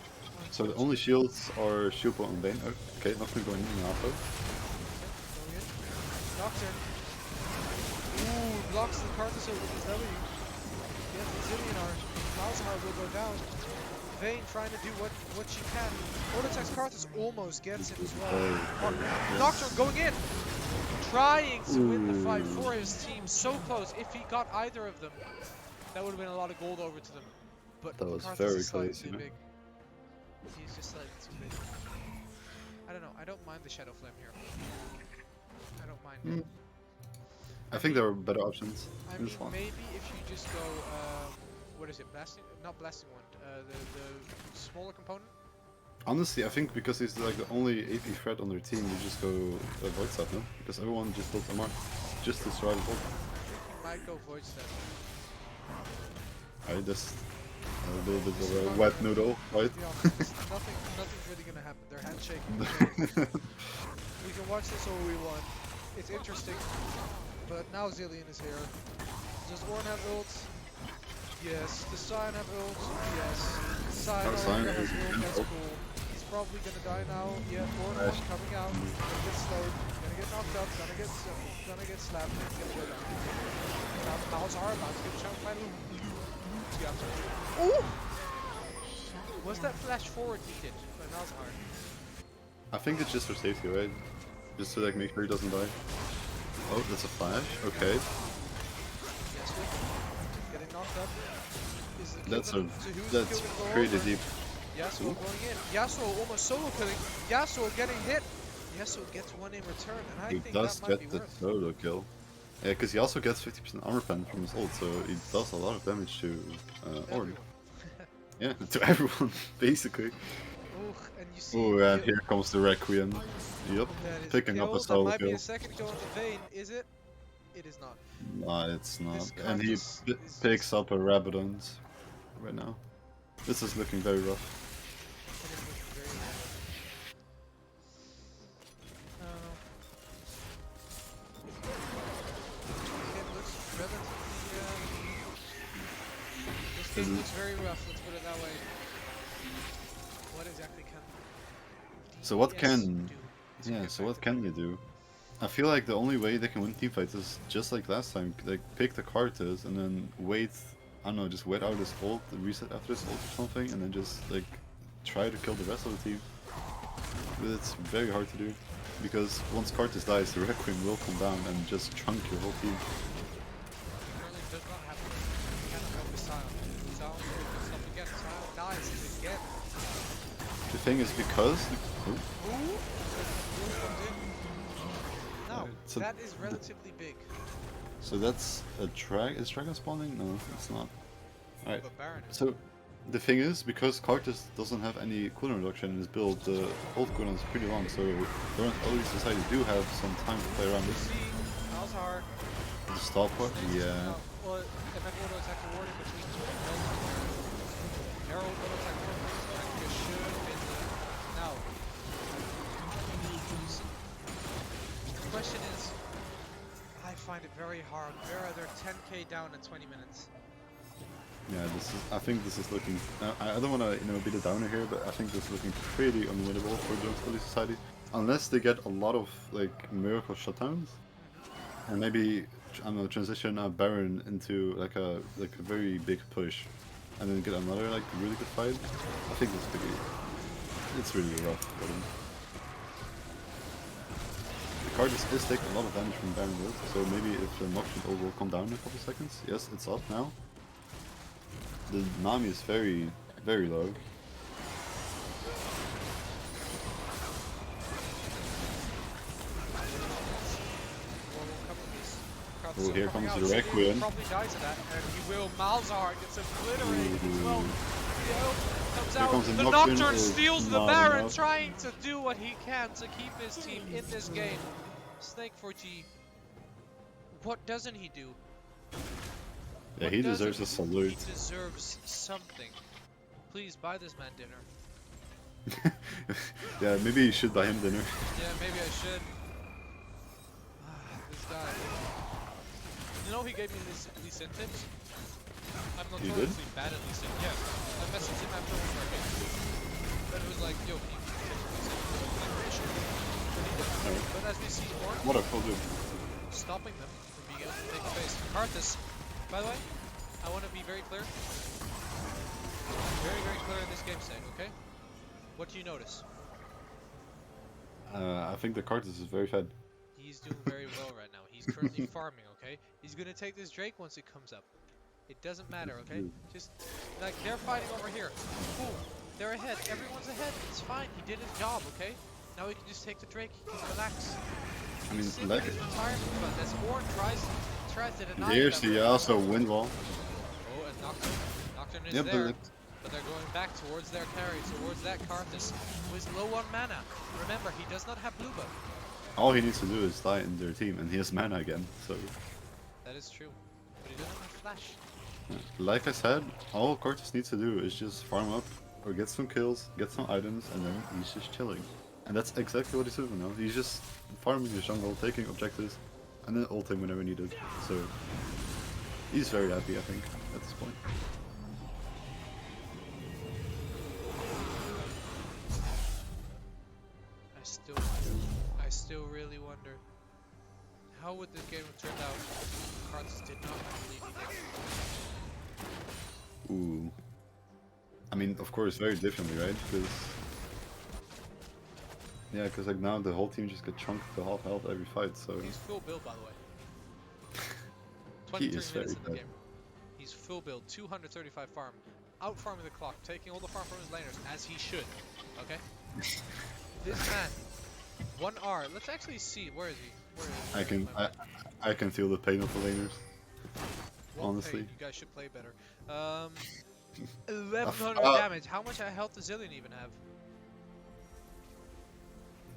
So the only shields are Shupo and Bane. Okay, nothing going in and out though. Going in. Nocturne. Ooh, blocks the Karthus with his W. Gets the Zillionar. Malzahar will go down. Vayne trying to do what she can. Vortex Karthus almost gets him as well. Oh, Nocturne going in! Trying to win the fight for his team. So close. If he got either of them, that would have been a lot of gold over to them. But That was Karthus very is slightly close, too you know? big. He's just slightly too big. I don't know. I don't mind the Shadow Flame here. I don't mind it. I think there are better options I in mean, this one. maybe if you just go, what is it, blasting? Not blasting one. The smaller component. Honestly, I think because he's like the only AP threat on their team, you just go avoid stuff, no? Because everyone just built MR just to survive the ult. I think you might go Void Step. Alright, just a little bit of a wet noodle, right? To be honest, nothing's really gonna happen. They're handshaking. We can watch this all we want. It's interesting, but now Zillion is here. Does Ornn have ults? Yes. Does Sion have ults? Yes. Sion no Sion longer has is ult. That's ult. cool. He's probably gonna die now. Yeah. Ornn Nice. coming out. Gonna get slowed. Gonna get knocked up. Gonna get slapped. Gonna go down. Now Malzahar about to get chunked by the grabs her. Ooh! Was that flash forward needed? But that was hard. I think it's just for safety, right? Just to like make sure he doesn't die. Oh, that's a flash. Okay, Yasuo getting knocked up. Is the kill that's gonna, so who's that's the kill gonna go pretty over? deep. Yasuo Ooh. going in. Yasuo almost solo killing. Yasuo getting hit. Yasuo gets one in return, and I He think does that might get be the worth. solo kill. Yeah, because he also gets 50% armor pen from his ult, so he does a lot of damage to Ord. Everyone. Yeah, to everyone, basically. Ooh, and you see. Oh, and here comes the Requiem. Yep, That is picking a up kill. a That solo might be kill. a second kill in the vein. Is it? It is not. Nah, it's not. This And he Karthus is picks just- up a Rabadon right now. This is looking very rough. It is looking very bad. It looks relatively. This game looks very rough. Let's put it that way. What exactly can? So what DPS can... do to Yeah, get so back what to can back? you do? I feel like the only way they can win teamfights is just like last time. Like, pick the Karthus and then wait, I don't know, just wait out his ult, reset after his ult or something, and then just, like, try to kill the rest of the team. But it's very hard to do. Because once Karthus dies, the Requiem will come down and just chunk your whole team. Currently does not have to. He cannot go with Sion. Sion goes up again. Sion dies again. The thing is because... Oh, Who? Who comes in? No, so that is relatively big. So that's a is dragon spawning? No, it's not. Alright, But Baron is. so the thing is, because Karthus doesn't have any cooldown reduction in his build, the ult cooldown is pretty long, so Dorans early society do have some time to play around You with. see, Alzhar. The stall part? Yeah. Well, and then auto attack reward in between two arrow auto attack reward it should have been now. The question is, I find it very hard. Where are there 10k down in 20 minutes? Yeah, I think this is looking... I don't want to, be the downer here, but I think this is looking pretty unwinnable for Dorans early society. Unless they get a lot of, like, miracle shutdowns. And maybe, I don't know, transition a Baron into like a very big push, and then get another like really good fight. I think it's really rough for them. The card is taking a lot of damage from Baron ult, so maybe if the Nocturne ult will come down in a couple seconds. Yes, it's up now. The Nami is very, very low. Oh, here comes the Requiem. Probably dies to that, and he will. Malzahar gets obliterated as well. Comes Here out. comes the The Nocturne Nocturne is steals the not Baron, enough. trying to do what he can to keep his team in this game. Snake 4G. What doesn't he do? Yeah, What he doesn't deserves a he do? salute. He deserves something. Please buy this man dinner. Yeah, maybe you should buy him dinner. Yeah, maybe I should. This guy. You know he gave me these tips? I'm He did? notoriously bad at these tips. Yeah. I messaged him after one game. But it was like, yo, can you give me Alright. But as we see, Orc What a cool dude. stopping them from being able to take the base. Karthus, by the way, I want to be very clear. Very, very clear in this game state, okay? What do you notice? I think the Karthus is very fed. He's doing very well right now. He's currently farming, okay? He's gonna take this Drake once it comes up. It doesn't matter, okay? Just, like, they're fighting over here. Cool. They're ahead. Everyone's ahead. It's fine. He did his job, okay? Now he can just take the Drake. He can relax. I mean, Sit in like, his retirement fund. As Orn tries to deny here's them. the also wind wall. Oh, and Nocturne. Nocturne is Yep, there. But they're going back towards their carry, towards that Karthus, who is low on mana. Remember, he does not have blue buff. all he needs to do is die in their team, and he has mana again. So, That is true. But he doesn't have flash. like I said, all Karthus needs to do is just farm up or get some kills, get some items, and then he's just chilling. And that's exactly what he's doing now. He's just farming the jungle, taking objectives, and then ulting whenever needed. So, he's very happy, I think, at this point. I still really wonder, how would this game have turned out if Karthus did not have the lead he Ooh. I mean, of course, very differently, right? Because yeah, because like now the whole team just get chunked to half health every fight. So He's full build, by the way. he 23 is minutes very in the bad. game. He's full build, 235 farm, out farming the clock, taking all the farm from his laners as he should. Okay. This man, 1R. Let's actually see. Where is he? I Where is can my man? I can feel the pain of the laners. What pain? Honestly, You guys should play better. I've- 1100 damage. How much health does Zillion even have?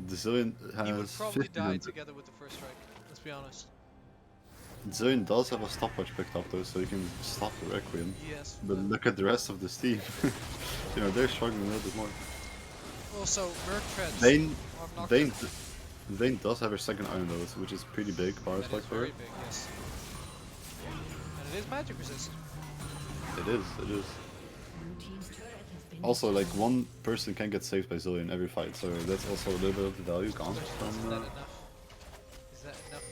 the Zillion He would has probably die 1500. together with the first strike. Let's be honest. Zillion does have a stopwatch picked up though, so you can stop the Requiem. Yes. But look at the rest of this team. You know, they're struggling a little bit more. Also, Merc Treads. Vayne, are not Vayne, good. Vayne does have her second Iron Node, which is pretty big power That spike is for her. very big, yes. And it is magic resist. It is, it is. Blue team's turret has been Also, like, one person can get saved by Zillion every fight, so that's also a little bit of the value gone Is from... that enough? Is that enough?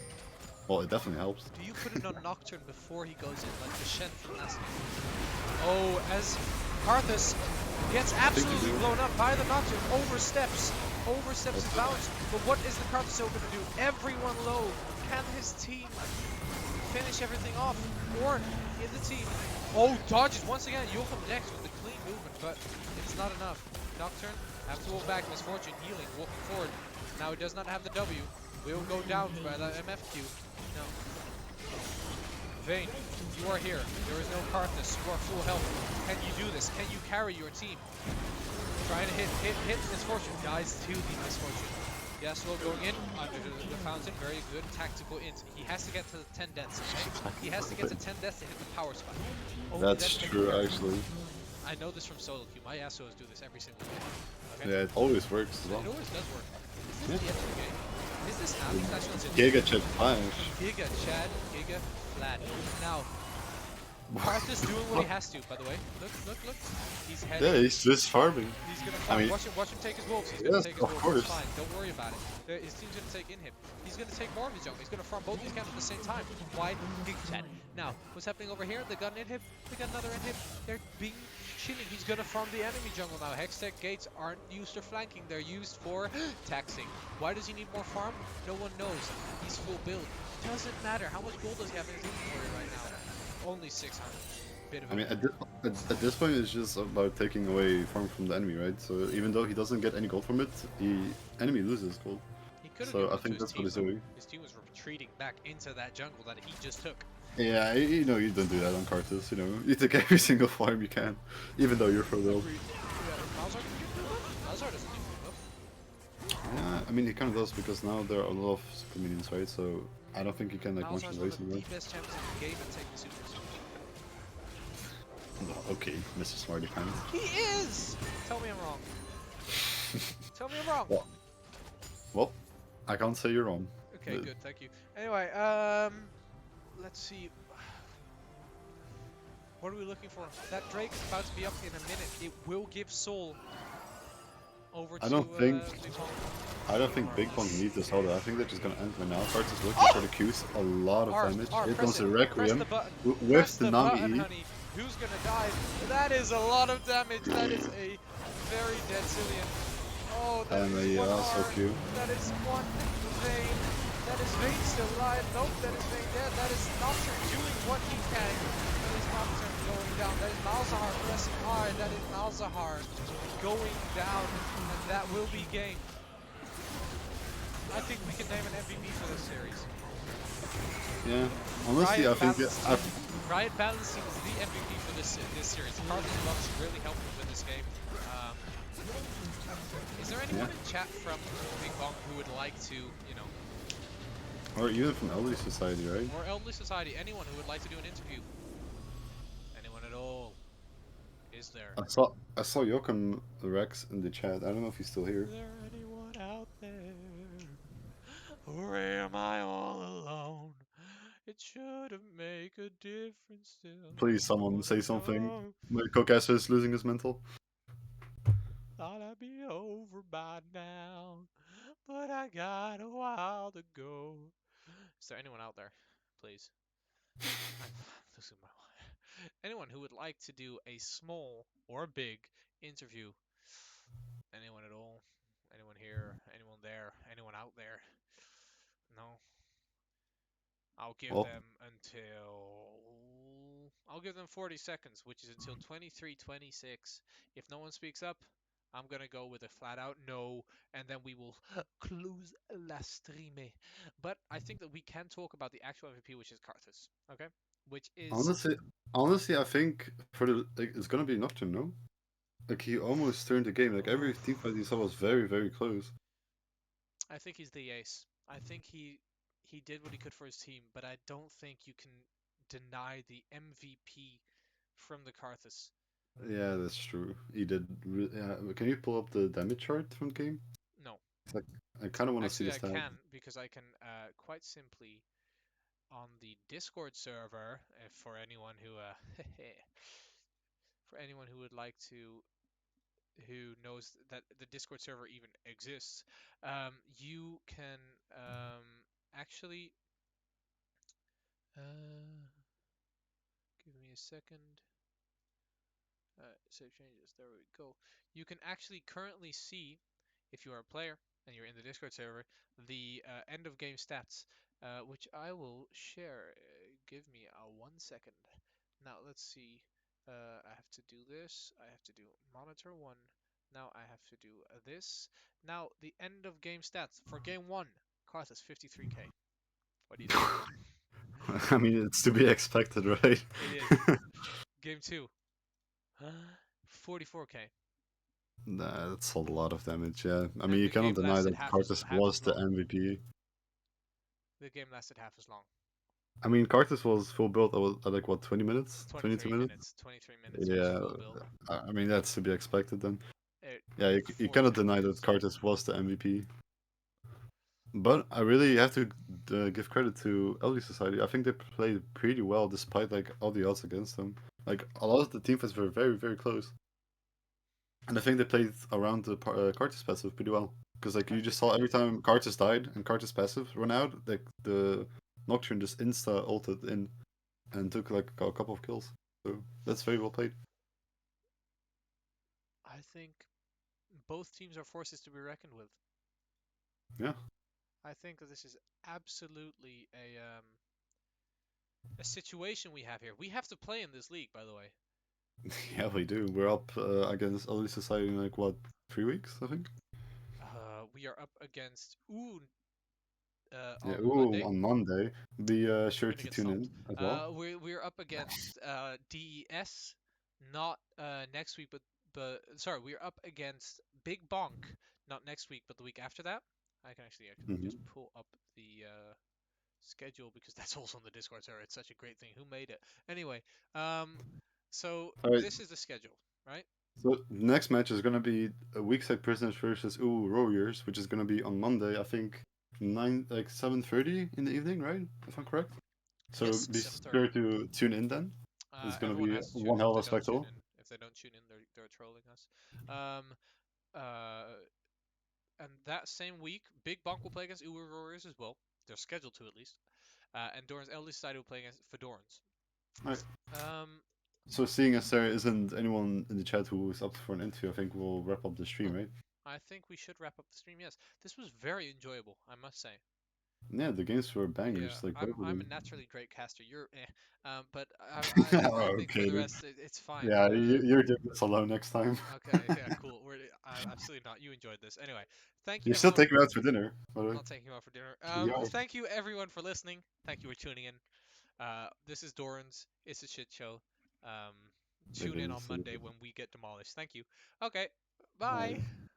Well, it definitely helps. Do you put it on Nocturne before he goes in, like the Shen from last game? Oh, as Karthus gets absolutely do. blown up by the Nocturne, oversteps his bounds. But what is the Karthus going to do? Everyone low. Can his team finish everything off? Or in the team? Oh, dodges once again. Joachim Dex with the clean movement, but it's not enough. Nocturne have to hold back. Misfortune healing, walking forward. Now he does not have the W. Will go down by the MFQ. No. Vayne, you are here. There is no Karthus. You are full health. Can you do this? Can you carry your team? Trying to hit Misfortune. Guys to the Misfortune. Yasuo going in under the fountain. Very good tactical int. He has to get to the 10 deaths. Okay? He has to get to 10 deaths to hit the power spike. Only That's then can true, he- actually. I know this from solo queue. My Yasuos do this every single game. Okay? Yeah, it always works as well. It always does work. Is this the end of the game? Is this now? He's actually on Giga Chip Flash. Giga Chad, Giga Flat. Now, Karthus doing what he has to, by the way. Look. He's heading. Yeah, he's just farming. He's gonna I farm. mean- Watch him take his wolves. He's gonna Yes, take his of wolves. course. It's fine. Don't worry about it. His team's gonna take in him. He's gonna take more of his jungle. He's gonna farm both these camps at the same time. Why? Giga Chad. Now, what's happening over here? They got an inhib. They got another inhib. They're being chilling. He's gonna farm the enemy jungle now. Hextech gates aren't used for flanking. They're used for taxing. Why does he need more farm? No one knows. He's full build. Doesn't matter. How much gold does he have in his inventory right now? Only 600. Bit of I mean, a at this point, it's just about taking away farm from the enemy, right? So even though he doesn't get any gold from it, the enemy loses gold. he could have So given I it to think his that's team. what he's Though. doing. His team was retreating back into that jungle that he just took. Yeah, you know, you don't do that on Karthus, you know. You take every single farm you can, even though you're for build. Yeah, Malzahar doesn't give a buff. Malzahar doesn't give a buff. Yeah, I mean, he kind of does because now there are a lot of super minions, right? So I don't think he can like Malzahar's motion one race of them. the best champions in the game at taking supers. Okay, Mr. Smarty Pants. He is! Tell me I'm wrong. Tell me I'm wrong. Well, I can't say you're wrong. Okay, The- good, thank you. Anyway, let's see. What are we looking for? That Drake is about to be up in a minute. It will give Soul over to I don't think- Big Bonk. I don't think Big Bonk needs this hold. I think they're just gonna end right now. Karthus is looking for the Qs, a lot of damage. Here press comes it. the Press Requiem the button. with Press the the button, Nami E. honey. Who's gonna die? That is a lot of damage. That is a very dead Cillian. Oh, that And is one so arm. cute. That is one Vayne. That is Vayne still alive. Nope, that is Vayne dead. That is Nocturne doing what he can. That is Nocturne going down. That is Malzahar pressing hard. That is Malzahar going down. And that will be game. I think we can name an MVP for this series. Yeah, honestly, I think Riot Balancing is the MVP for this series. Karthus buffs really helped him win this game. Is there anyone in chat from Big Bonk who would like to, you know, or even from Elderly Society, right? or Elderly Society, anyone who would like to do an interview? Anyone at all? Is there? I saw Joachim Rex in the chat. I don't know if he's still here. Is there anyone out there? Or am I all alone? It shouldn't make a difference still. Please, someone say something. No. My co-caster is losing his mental. Thought I'd be over by now, but I got a while to go. Is there anyone out there? Please. I'm losing my mind. Anyone who would like to do a small or big interview, anyone at all, anyone here, anyone there, anyone out there, no, I'll give Well, them until I'll give them 40 seconds, which is until 23:26. If no one speaks up, I'm gonna go with a flat out no, and then we will close la stream. But I think that we can talk about the actual MVP, which is Karthus, okay? Which is honestly, honestly, I think for the like, it's gonna be Nocturne, no? Like he almost turned the game. Like every team oh, fight he saw was very, very close. I think he's the ace. I think he did what he could for his team, but I don't think you can deny the MVP from the Karthus. Yeah, that's true. He did. Yeah, can you pull up the damage chart from the game? No. It's like I kind of want to see Actually, the I stat. can because I can quite simply on the Discord server, if for anyone who for anyone who would like to who knows that the Discord server even exists, you can actually give me a second. Save changes. There we go. You can actually currently see if you are a player and you're in the Discord server, the end of game stats, which I will share. Give me a 1 second. Now let's see. I have to do this. I have to do monitor one. Now I have to do this. Now the end of game stats for game one cost us 53k. What do you think? I mean, it's to be expected, right? It is. Game two, 44k. Nah, that's a lot of damage. Yeah, I mean, And you the cannot game deny lasted that Karthus half as was the long. MVP. The game lasted half as long. I mean, Karthus was full build at like what 20 minutes, 22 23 minutes. minutes. 23 minutes. It was Yeah, full build. I mean that's to be expected then. It, Yeah, you cannot 43 deny that minutes. Karthus was the MVP. But I really have to give credit to LD Society. I think they played pretty well despite like all the odds against them. Like a lot of the team fights were very very close, and I think they played around the Karthus passive pretty well. Because like I you just think saw they every did. time Karthus died and Karthus passive run out, like the Nocturne just insta ulted in and took like a couple of kills. So that's very well played. I think both teams are forces to be reckoned with. Yeah. I think that this is absolutely a situation we have here. We have to play in this league, by the way. Yeah, we do. We're up against LD Society in like what 3 weeks, I think. We are up against Yeah. on Ooh, Monday. on Monday, be We're sure gonna to get tune in stomped. as well. We're up against DES, not next week, but sorry, we're up against Big Bonk, not next week, but the week after that. I can actually just Hmm. pull up the schedule because that's also on the Discord server. It's such a great thing. Who made it? Anyway, um, so All right. this is the schedule, right? So the next match is gonna be a Weekside Prisoners versus Warriors, which is gonna be on Monday. I think 7:30 in the evening, right? If I'm correct. So Yes, be 7:30. sure to tune in then. It's gonna Everyone be has to tune one in. If hell of they a don't tune spectacle. in, they're trolling us. Um, uh, and that same week, Big Bonk will play against Uber Warriors as well. They're scheduled to at least. And Dorans eldest side will play against Fedorans. All right. Um, So seeing as there isn't anyone in the chat who is up for an interview, I think we'll wrap up the stream, oh, right? I think we should wrap up the stream. Yes, this was very enjoyable, I must say. Yeah, the games were Yeah, bangers, like both of I'm a them. naturally great caster. You're but I think for Okay, the dude. rest it's fine. Yeah, you're doing this alone next time. Okay, yeah, cool. We're absolutely not. You enjoyed this. Anyway, thank you You're still everyone. taking me out for dinner, by the I'm way. not taking you out for dinner. You are. Thank you everyone for listening. Thank you for tuning in. This is Dorans. It's a shit show. Um, It tune in on is. Monday when we get demolished. Thank you. Okay, All bye. right.